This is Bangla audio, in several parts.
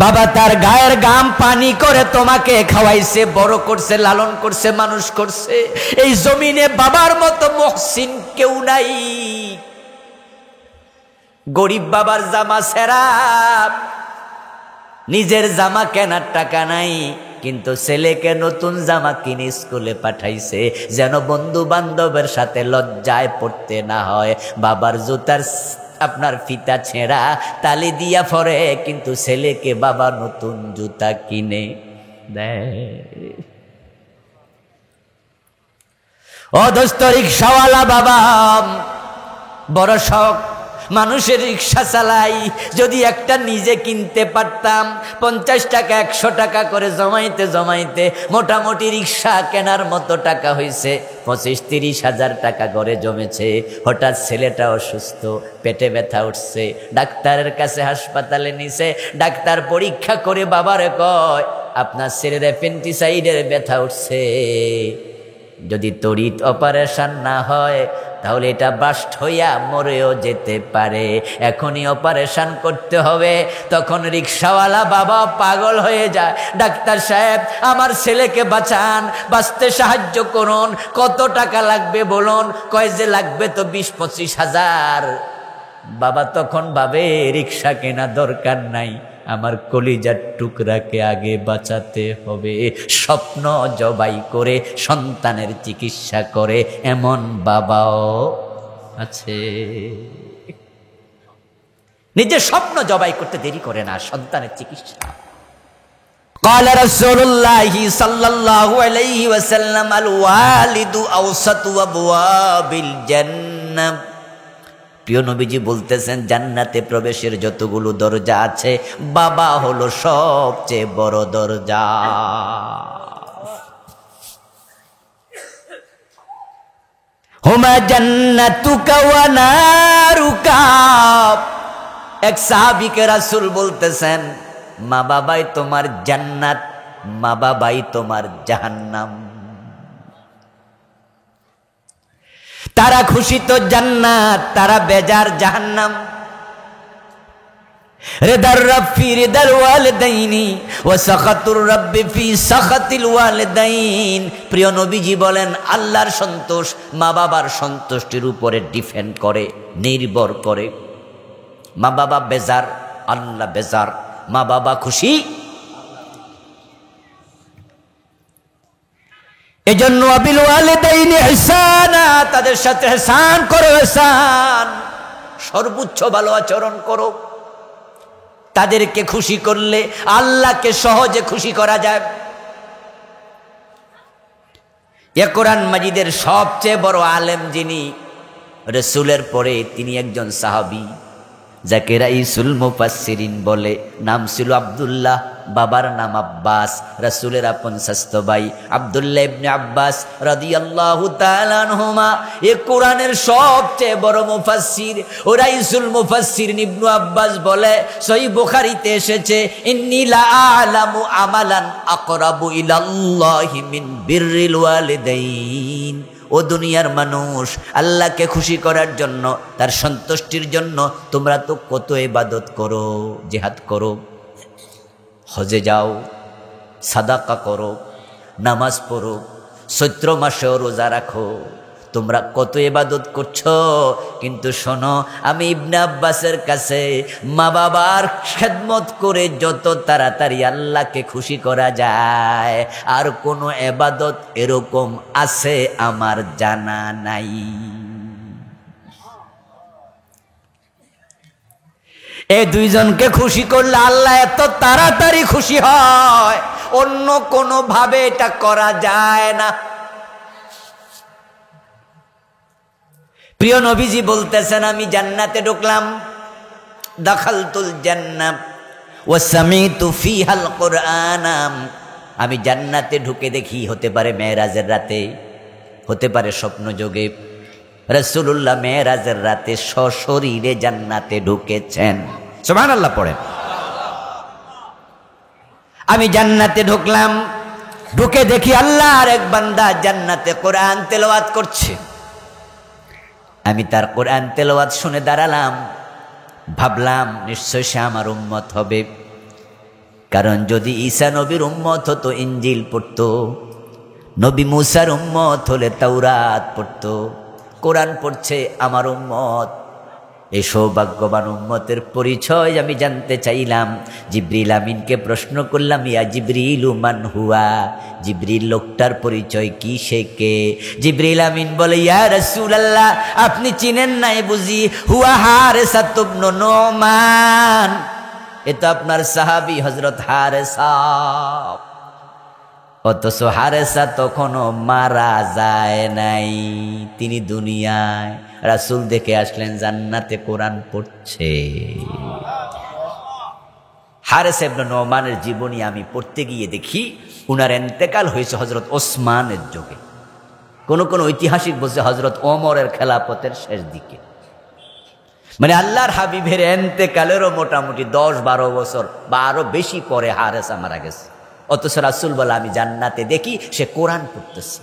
বাবা তার গায়ের ঘাম পানি করে তোমাকে খাওয়াইছে, বড় করছে, লালন করছে, মানুষ করছে। এই জমিনে বাবার মতো মুহসিন কেউ নাই। গরিব বাবার জামা ছেঁড়া, নিজের জামা কেনার টাকা নাই, কিন্তু ছেলেকে নতুন জামা কিনে স্কুলে পাঠাইছে যেন বন্ধু বান্ধবের সাথে লজ্জায় পড়তে না হয়। বাবার জুতার আপনার ফিতা ছেঁড়া, তালি দিয়া পরে, কিন্তু ছেলেকে বাবা নতুন জুতা কিনে দেয়। ও দোস্ত, রিক্সাওয়ালা বাবা বড় শখ, মানুষের রিক্সা চালাই। যদি একটা নিজে কিনতে পারতাম, 50 টাকা 100 টাকা করে জমাইতে জমাইতে মোটামুটি রিক্সা কেনার মতো টাকা হয়েছে। 25-30 হাজার টাকা ঘরে জমেছে। হঠাৎ ছেলেটা অসুস্থ, পেটে ব্যথা উঠছে, ডাক্তারের কাছে হাসপাতালে নিছে। ডাক্তার পরীক্ষা করে বাবারে কয়, আপনার ছেলের অ্যাপেন্ডিসাইডের ব্যথা উঠছে, যদি তড়িৎ অপারেশন না হয় তাহলে এটা বাস্ট হইয়া মরেও যেতে পারে, এখনই অপারেশন করতে হবে। তখন রিক্সাওয়ালা বাবা পাগল হয়ে যায়, ডাক্তার সাহেব আমার ছেলেকে বাঁচান, বাঁচতে সাহায্য করুন, কত টাকা লাগবে বলুন। কয় যে লাগবে তো 20-25 হাজার। বাবা তখন ভাবে রিক্সা কেনা দরকার নাই, আমার কলিজার টুকরাকে আগে বাঁচাতে হবে। স্বপ্ন জবাই করে সন্তানের চিকিৎসা করে এমন বাবাও আছে। নিজের স্বপ্ন জবাই করতে দেরি করে না, সন্তানের চিকিৎসা। قال رسول الله صلى الله عليه وسلم الوالد أوسط أبواب الجنة। প্রিয় নবীজি বলতেছেন, জান্নাতে প্রবেশের যতগুলো দরজা আছে, বাবা হলো সবচেয়ে বড় দরজা। হুমা জান্নাতুকা ওয়া নারুকা। এক সাহাবীকে রাসূল বলতেছেন, মা বাবাই তোমার জান্নাত, মা বাবাই তোমার জাহান্নাম। তারা খুশি তো জান্নাত, তারা বেজার জাহান্নাম। রিদার রব ফি রিদাল ওয়ালিদাইনি ওয়া সাখাতুর রব্বি ফি সাখাতিল ওয়ালিদাইন। প্রিয় নবীজি বলেন, আল্লাহর সন্তোষ মা বাবার সন্তুষ্টির উপরে ডিপেন্ড করে, নির্ভর করে। মা বাবা বেজার, আল্লাহ বেজার, মা বাবা খুশি। এজন্য আবিল ওয়ালিদাইনি ইহসানা, তাদের সাথে ইহসান করো, ইহসান, সর্বোচ্চ ভালো আচরণ করো। তাদেরকে খুশি করলে আল্লাহকে সহজে খুশি করা যায়। এ কোরআন মাজিদের সবচেয়ে বড় আলেম যিনি, রাসূলের পরে তিনি একজন সাহাবী, যাকে রাইসুল মুফাসসিরিন বলে। নাম ছিল আব্দুল্লাহ, বাবার নাম আব্বাস, রাসূলের আপন শাস্তো ভাই আব্দুল্লাহ ইবনে আব্বাস রাদিয়াল্লাহু তাআলা আনহুমা। এ কোরআনের সবচেয়ে বড় মুফাসসির। ও রাইসুল মুফাসসিরিন ইবনে আব্বাস বলে, সহিহ বুখারীতে এসেছে, ইন্নী লা আ'লামু আমালান আকরাবু ইলাল্লাহি মিন বিররিল ওয়ালিদাইন। ও দুনিয়ার মানুষ, আল্লাহকে খুশি করার জন্য, তার সন্তুষ্টির জন্য তোমরা তো কত ইবাদত করো, জিহাদ করো, হজে যাও, সাদাকা করো, নামাজ পড়ো, চৈত্র মাসেও রোজা রাখো, তোমরা কত ইবাদত করছো। কিন্তু শোনো, আমি ইবনে আব্বাসের কাছে মা বাবার খেদমত করে যত তাড়াতাড়ি আল্লাহকে খুশি করা যায়, আর কোনো ইবাদত এরকম আছে আমার জানা নাই। এই দুইজনকে খুশি করলে আল্লাহ এত তাড়াতাড়ি খুশি হয়, অন্য কোনো ভাবে এটা করা যায় না। প্রিয় নবীজি বলতেছেন, আমি জান্নাতে ঢুকলাম, দাখালতুল জান্নাহ ওয়া সামিতু ফিহাল কুরআন। আমি জান্নাতে ঢুকে দেখি, হতে পারে মেরাজের রাতে, হতে পারে স্বপ্ন যোগে, রাসূলুল্লাহ মেরাজের রাতে সশরীরে জান্নাতে ঢুকেছেন। সুবহানাল্লাহ পড়েন। আমি জান্নাতে ঢুকলাম, ঢুকে দেখি আল্লাহর এক বান্দা জান্নাতে কোরআন তেলাওয়াত করছে। আমি তার কোরআন তেলাওয়াত শুনে দাঁড়ালাম, ভাবলাম নিশ্চয় সে আমার উম্মত হবে। কারণ যদি ঈসা নবীর উম্মত হতো ইনজিল পড়তো, নবী মুসার উম্মত হলে তাওরাত পড়তো, কোরআন পড়ছে আমার উম্মত। এই সৌভাগ্যবান উম্মতের পরিচয় আমি জানতে চাইলাম। জিবরিল আমিনকে প্রশ্ন করলাম, ইয়া জিবরিলু মান হুয়া, জিবরিল লোকটার পরিচয় কি, সে কে? জিবরিল আমিন বলে, ইয়া রাসূলুল্লাহ আপনি চিনেন নাই বুঝি, হুয়া হারেসা ইবনে নুমান, এ তো আপনার সাহাবী হযরত হারেসা। অথচ হারেসা তখনও মারা যায় নাই, তিনি দুনিয়ায় রাসূল দেখে আসলেন জান্নাতে কোরআন পড়ছে। হারেসা ইবনে নুমানের জীবনী আমি পড়তে গিয়ে দেখি উনার ইন্তেকাল হয়েছে হযরত ওসমানের যুগে, কোন কোন ঐতিহাসিক বলছে হযরত ওমরের খেলাফতের শেষ দিকে। মানে আল্লাহর হাবিবের ইন্তেকালেরও মোটামুটি 10-12 বছর বা আরো বেশি পরে হারেসা মারা গেছে। অথচ রাসূল বলে আমি জান্নাতে দেখি সে কোরআন পড়তেছে।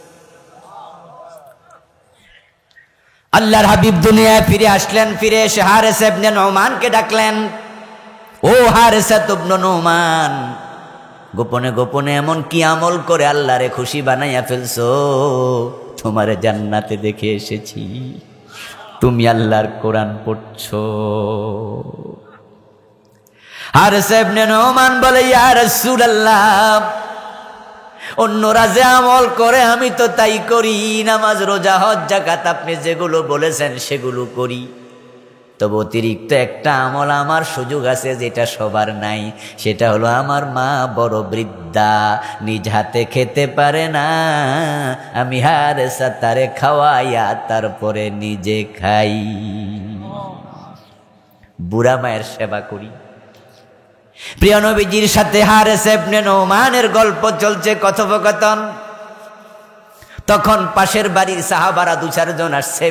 আল্লাহর হাবিব দুনিয়ায় ফিরে আসলেন, ফিরে এসে হারেসা ইবনে নুমানকে ডাকলেন, ও হারেসা ইবনে নুমান, গোপনে গোপনে এমন কি আমল করে আল্লাহরে খুশি বানাইয়া ফেলছো, তোমারে জান্নাতে দেখে এসেছি, তুমি আল্লাহর কোরআন পড়ছো। হারেসা ইবনে নুমান বলে, ইয়া রাসূলুল্লাহ অন্যরা যে আমল করে আমি তো তাই করি, নামাজ রোজা হজ যাকাত আপনি যেগুলো বলেছেন সেগুলো করি, তবে অতিরিক্ত একটা আমল আমার সুযোগ আছে যেটা সবার নাই, সেটা হলো আমার মা বড় বৃদ্ধা, নিজ হাতে খেতে পারে না, আমি হারেসা তারে খাওয়াইয়া তারপরে নিজে খাই, বুড়া মায়ের সেবা করি। প্রিয় নবীজির সাথে হারেসা ইবনে নুমানের গল্প চলছে, কথোপকথন। তখন পাশের বাড়ির সাহাবারা 2-4 জন আসছে,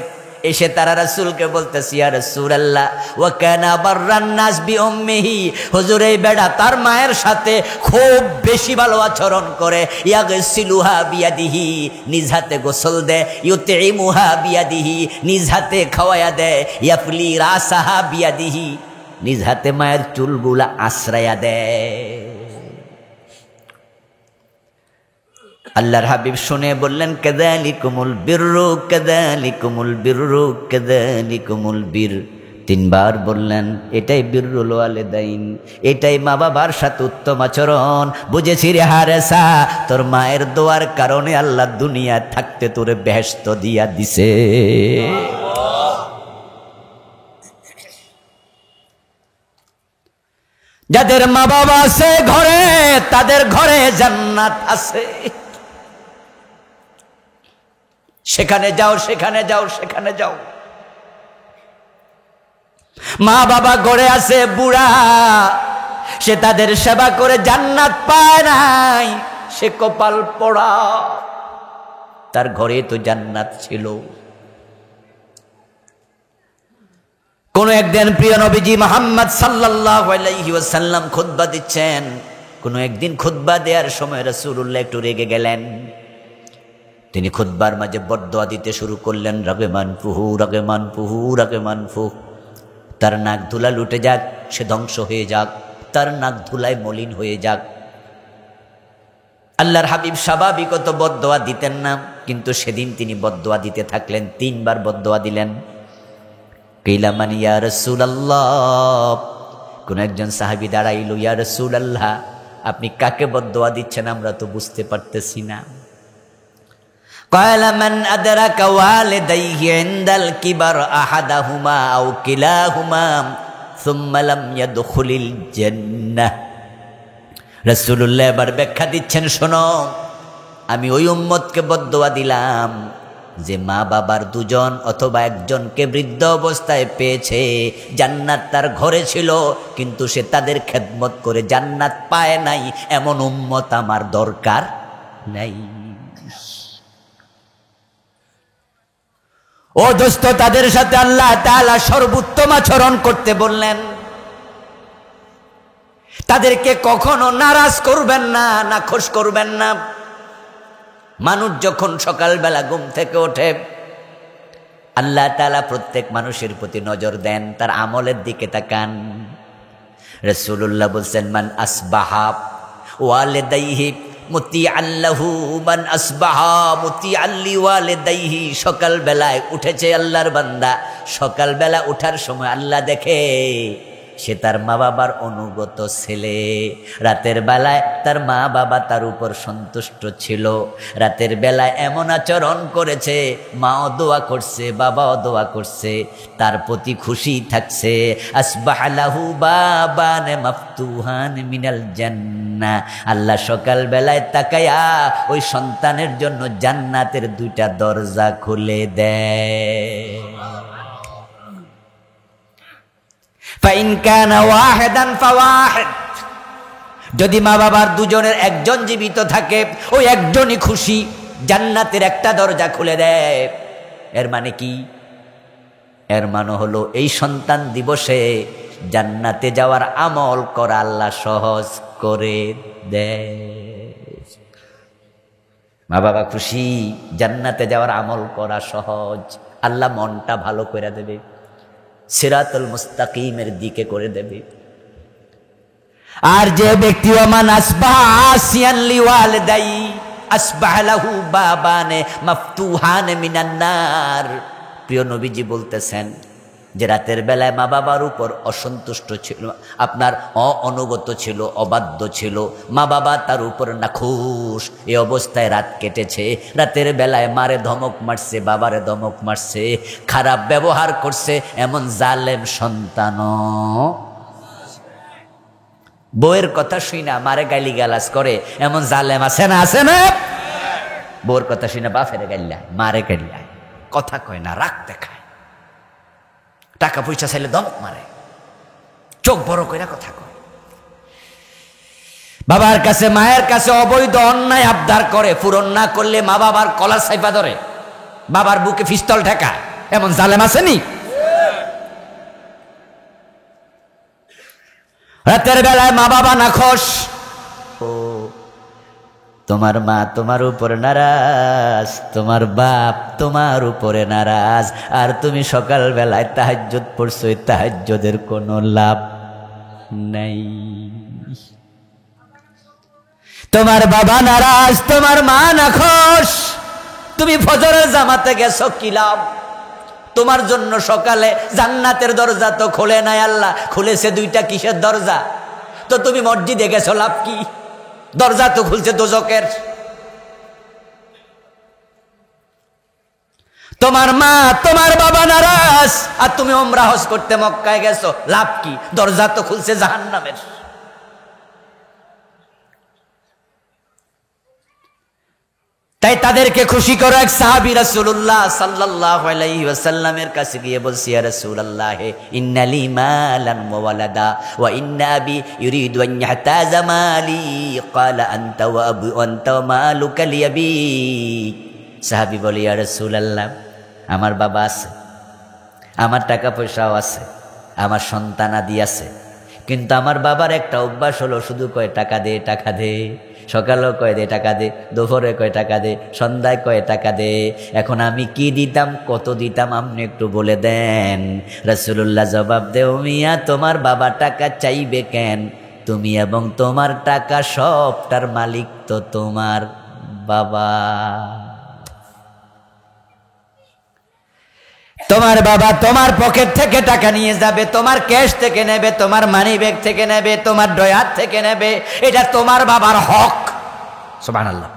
এসে তারা রাসূলকে বলতেছে, ইয়া রাসূলুল্লাহ ওয়া কানা বাররান নাস বি উম্মিহি, হুজুর এই বেটা তার মায়ের সাথে খুব বেশি ভালো আচরণ করে, ইয়াগসিলুহা বিয়াদিহি, নিজ হাতে গোসল দেয়, ইউতিমুহা বিয়াদিহি, নিজ হাতে খাওয়ায়া দেয়, ইয়াফলি রাসাহা বিয়াদিহি, নিজ হাতে মায়ের চুলগুলা আশ্রয়া দেয়। আল্লাহর হাবিব শুনে বললেন, কাযালিকুমুল বিররু কাযালিকুমুল বিররু কাযালিকুমুল বীর। 3 বার বললেন, এটাই বিররুল ওয়ালিদাইন, এটাই মা বাবার সাথে উত্তম আচরণ। বুঝেছি রে হারেসা, তোর মায়ের দোয়ার কারণে আল্লাহ দুনিয়া থাকতে তোরে বেহেশত দিয়া দিছে। যাদের মা বাবা আছে ঘরে, তাদের ঘরে জান্নাত আছে। সেখানে যাও, সেখানে যাও, সেখানে যাও। মা বাবা ঘরে আছে বুড়া, সে তাদের সেবা করে জান্নাত পায় নাই, সে কপাল পোড়া, তার ঘরে তো জান্নাত ছিল। কোন একদিন প্রিয় নবীজি মুহাম্মদ সাল্লাল্লাহু আলাইহি ওয়াসাল্লাম খুতবা দিচ্ছেন, কোন একদিন খুতবা দেওয়ার সময় রাসূলুল্লাহ একটু রেগে গেলেন। তিনি খুতবার মাঝে বদদোয়া দিতে শুরু করলেন, রাগমান ফুহু রাগমান ফুহু রাগমান ফুহ, তার নাক ধুলা লুটে যাক, সে ধ্বংস হয়ে যাক, তার নাক ধুলায় মলিন হয়ে যাক। আল্লাহর হাবিব স্বাভাবিকত বদদোয়া দিতেন না, কিন্তু সেদিন তিনি বদদোয়া দিতে থাকলেন। 3 বার বদদোয়া দিলেন। কিলা মান ইয়া রাসূলুল্লাহ, কোন একজন সাহাবী দাঁড়াইল, ইয়া রাসূলুল্লাহ আপনি কাকে বদদোয়া দিচ্ছেন আমরা তো বুঝতে পারতেছি না। ক্বালা মান আদরাকা ওয়ালিদাইহি ইনদাল কিবার আহাদাহুমা আও কিলাহুমা সুম্মা লাম ইয়াদখুলিল জান্নাহ। রাসূলুল্লাহ এবার ব্যাখ্যা দিচ্ছেন, শোনো, আমি ওই উম্মতকে বদদোয়া দিলাম যে মা বাবার 2 জন অথবা 1 জনকে বৃদ্ধ অবস্থায় পেয়েছে, জান্নাত তার ঘরে ছিল, কিন্তু সে তাদের খেদমত করে জান্নাত পায় নাই, এমন উম্মত আমার দরকার নাই। ও দোস্ত, তাদের সাথে আল্লাহ তাআলা সর্বোত্তম আচরণ করতে বললেন। তাদেরকে কখনো নারাজ করবেন না, নাখোশ করবেন না। মানুষ যখন সকালবেলা ঘুম থেকে ওঠে, আল্লাহ তাআলা প্রত্যেক মানুষের প্রতি নজর দেন, তার আমলের দিকে তাকান। রাসূলুল্লাহ বলছেন, মান আসবাহা ওয়ালিদাইহি মুতিআন লাহু, মান আসবাহা মুতিআন লিওয়ালিদাইহি। সকাল বেলায় উঠেছে আল্লাহর বান্দা, সকাল বেলা উঠার সময় আল্লাহ দেখে সে তার মা বাবার অনুগত ছেলে। রাতের বেলায় তার মা বাবা তার উপর সন্তুষ্ট ছিল, রাতের বেলায় এমন আচরণ করেছে, মাও দোয়া করছে, বাবাও দোয়া করছে, তার প্রতি খুশি থাকছে। আসবাহা লাহু বাবান মাফতুহান মিনাল জান্নাহ। আল্লাহ সকাল বেলায় তাকায়া ওই সন্তানের জন্য জান্নাতের 2টা দরজা খুলে দেয়। ফাইন কানা ওয়াহিদান ফাওয়াহিদ, যদি মা বাবার দুজনের একজন জীবিত থাকে, ওই একজনই খুশি, জান্নাতের 1টা দরজা খুলে দেয়। এর মানে কি? এর মানে হলো এই সন্তান দিবসে জান্নাতে যাওয়ার আমল করা আল্লাহ সহজ করে দেয়। মা বাবা খুশি, জান্নাতে যাওয়ার আমল করা সহজ, আল্লাহ মনটা ভালো করে দেবে, সিরাতুল মুস্তাকিমের দিকে করে দেবে। আর যে ব্যক্তি ওমান আসবাহা আসিয়ান লিওয়ালিদাই আসবাহা লাহু বাবানে মাফতুহান মিনান নার। প্রিয় নবীজি বলতেছেন যে রাতের বেলায় মা বাবার উপর অসন্তুষ্ট ছিল, আপনার অনুগত ছিল, অবাধ্য ছিল, মা বাবা তার উপর নাখুশ, এই অবস্থায় রাত কেটেছে। রাতের বেলায় মারে ধমক মারছে, বাবারে ধমক মারছে, খারাপ ব্যবহার করছে, এমন জালেম সন্তানও। বউয়ের কথা শুই না মারে গালি গালাজ করে, এমন জালেম আছে না? আছে না? বউয়ের কথা শুই না বাপের গাইলায়, মারে গাইলায়, কথা কয় না, রাগ দেখায়, টাকা পয়সা চাইলে ধমক মারে, চোখ বড় কইরা কথা কয়, বাবার কাছে মায়ের কাছে অবৈধ অন্যায় আবদার করে, পূরণ না করলে মা বাবার কলার সাইপা ধরে, বাবার বুকে পিস্তল ঠেকায়, এমন জালেম আসেনি? রাতের বেলায় মা বাবা নাখোশ, ও তোমার মা তোমার উপরে নারাজ, তোমার বাপ তোমার উপরে নারাজ, আর তুমি সকাল বেলায় তাহাজ্জুদ পড়ছো, তাহাজ্জুদের কোনো লাভ নাই। তোমার বাবা নারাজ, তোমার মা নাখোশ, তুমি ফজরের জামাতে গেছো, কি লাভ? তোমার জন্য সকালে জান্নাতের দরজা তো খোলে নাই আল্লাহ, খুলেছে 2টা কিসের দরজা? তো তুমি মসজিদে গেছো, লাভ কি? দরজা তো খুলছে দোজকের। তোমার মা তোমার বাবা নারাজ, আর তুমি উমরা হজ করতে মক্কায় গেছো, লাভ কি? দরজা তো খুলছে জাহান্নামের। তাই তাদেরকে খুশি করো। এক সাহাবী রাসূলুল্লাহ সাল্লাল্লাহু আলাইহি ওয়াসাল্লামের কাছে গিয়ে বলছি, ইয়া রাসূলুল্লাহ, ইন্নালি মালান ওয়া ওয়ালাদা ওয়া ইন্না আবি ইউরিদু আন ইয়াহতাযা মালি, ক্বালা আনতা ওয়া আবু আনতা ওয়া মালুকা লিয়াবিক। সাহাবী বলে, ইয়া রাসূলুল্লাহ, আমার বাবা আছে, আমার টাকা পয়সাও আছে, আমার সন্তানাদি আছে, কিন্তু আমার বাবার একটা অভ্যাস হলো, শুধু কয় টাকা দে, টাকা দে। সকালেও কয় দে টাকা দে, দুপুরে কয় টাকা দে, সন্ধ্যায় কয় টাকা দে। এখন আমি কি দিতাম, কত দিতাম, আপনি একটু বলে দেন। রাসূলুল্লাহ জবাব দেও, মিয়া তোমার বাবা টাকা চাইবে কেন? তুমি এবং তোমার টাকা সবটার মালিক তো তোমার বাবা। তোমার বাবা তোমার পকেট থেকে টাকা নিয়ে যাবে, তোমার ক্যাশ থেকে নেবে, তোমার মানি ব্যাগ থেকে নেবে, তোমার ডয়ার থেকে নেবে, এটা তোমার বাবার হক। সুবহানাল্লাহ।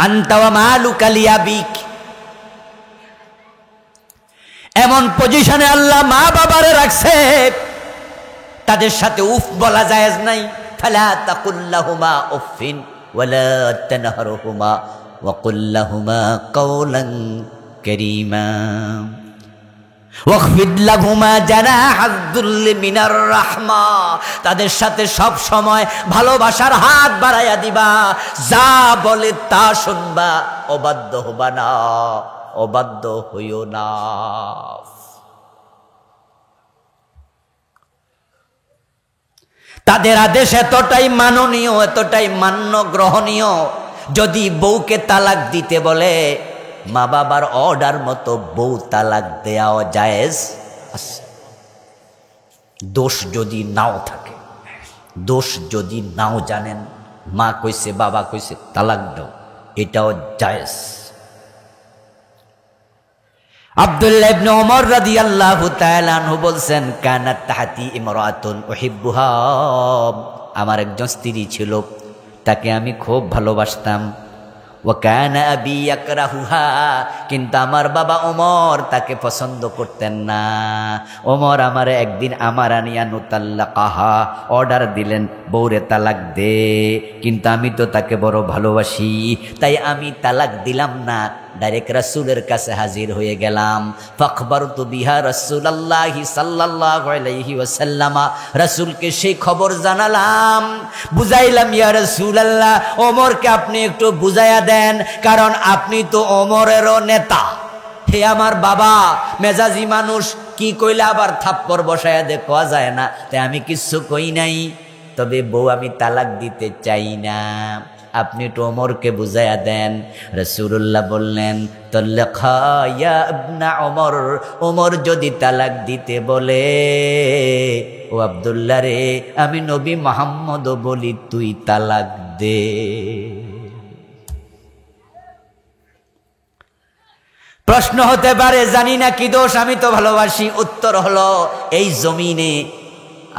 আনতা ওয়া মালুকা লিয়াবিক। এমন পজিশনে আল্লাহ মা বাবারে রাখছে, তাদের সাথে উফ বলা জায়েজ নাই। ফালা তাকুল লাহুমা উফিন ওয়ালা তানহারহুমা وقل لهما قولا كريما واخفض لهما جناح الذل من الرحمة। তাদের সাথে সব সময় ভালোবাসার হাত বাড়াইয়া দিবা, যা বলে তা শুনবা, অবাধ্য হবা না, অবাধ্য হইও না। তাদের আদেশ এতটাই মাননীয়, এতটাই মান্য গ্রহণীয়, যদি বউকে তালাক দিতে বলে, মা বাবার অর্ডার মতো বউ তালাক দেওয়া জায়েজ আছে। দোষ যদি নাও থাকে, দোষ যদি নাও জানেন, মা কইছে বাবা কইছে তালাক দাও, এটাও জায়েজ। আব্দুল্লাহ ইবনে ওমর রাদিয়াল্লাহু তাআলা আনহু বলছেন, কানাত তাহতি ইমরাতুন উহিব্বুহা, আমার একজন স্ত্রী ছিল, তাকে আমি খুব ভালোবাসতাম। ওয়া কানা আবি ইয়াকরাহুহা, কিন্তু আমার বাবা ওমর তাকে পছন্দ করতেন না। ওমর আমার একদিন আমার আনিয়া নুতাল্লাকাহা, অর্ডার দিলেন বউরে তালাক দে, কিন্তু আমি তো তাকে বড় ভালোবাসি, তাই আমি তালাক দিলাম না, ডাইরেক্ট রাসূলের কাছে হাজির হয়ে গেলাম। ফাখবারতু বিহা রাসূলুল্লাহি সাল্লাল্লাহু আলাইহি ওয়াসাল্লাম, রাসূলকে সেই খবর জানালাম, বুঝাইলাম, ইয়া রাসূলুল্লাহ, ওমরকে আপনি একটু বুঝাইয়া দেন, কারণ আপনি তো ওমরেরও নেতা। হে আমার বাবা, মেজাজি মানুষ, কি কইলে আবার থাপ্পড় বসায়া দে, কোয়া যায় না, তাই আমি কিচ্ছু কই নাই, তবে বউ আমি তালাক দিতে চাই না, আপনি একটু ওমরকে বুঝাইয়া দেন। রাসূলুল্লাহ বললেন, তাল্লাকা ইয়া ইবনা ওমর, ওমর যদি তালাক দিতে বলে, ও আব্দুল্লাহ রে, আমি নবী মুহাম্মদ বলি, তুই তালাক দে। প্রশ্ন হতে পারে, জানি না কি দোষ, আমি তো ভালোবাসি। উত্তর হলো, এই জমিনে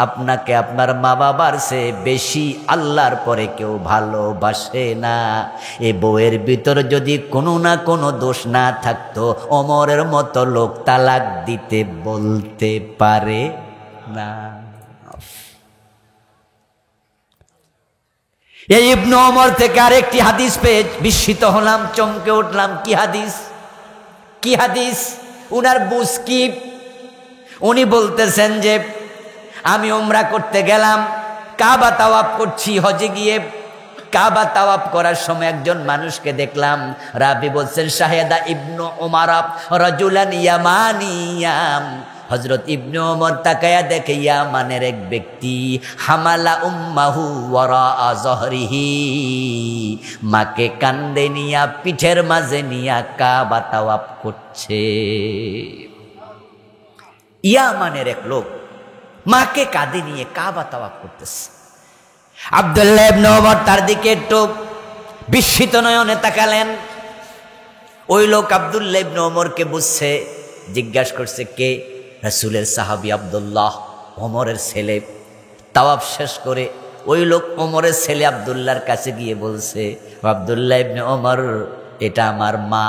আপনাকে আপনার মা বাবার চেয়ে বেশি আল্লাহর পরে কেউ ভালোবাসে না। এ বউয়ের ভিতর যদি কোনো না কোনো দোষ না থাকতো, ওমরের মতো লোক তালাক দিতে বলতে পারে না। এই ইবনে ওমর থেকে আরেকটি হাদিস পেয়ে বিস্মিত হলাম, চমকে উঠলাম। কি হাদিস, কি হাদিস, উনার বুঝ কি? উনি বলতেছেন যে, আমি উমরা করতে গেলাম, কাবা তাওয়াফ করছি, হজে গিয়ে কাবা তাওয়াফ করার সময় একজন মানুষকে দেখলাম। রাবি বলছেন, শাহেদা ইবনু ওমর রাজুলান ইয়ামানিয়াম, হযরত ইবনে ওমর তাকায়া দেখে ইয়ামানের এক ব্যক্তি, হামালা উম্মাহু ওয়ারা যহরিহি, মাকে কান্দে নিয়া পিঠের মাঝে নিয়া কাবা তাওয়াফ করছে। ইয়ামানের এক লোক মাকে কাঁধে নিয়ে কাবা তাওয়াফ করতেছে। আব্দুল্লাহ ইবনে ওমর তার দিকে একটু বিস্মিত নয়নে তাকালেন। ওই লোক আব্দুল্লাহ ইবনে ওমরকে বুঝছে, জিজ্ঞাসা করছে, কে? রাসূলের সাহাবী আব্দুল্লাহ, ওমরের ছেলে। তাওয়াফ শেষ করে ওই লোক ওমরের ছেলে আব্দুল্লাহর কাছে গিয়ে বলছে, আব্দুল্লাহ ইবনে ওমর, এটা আমার মা,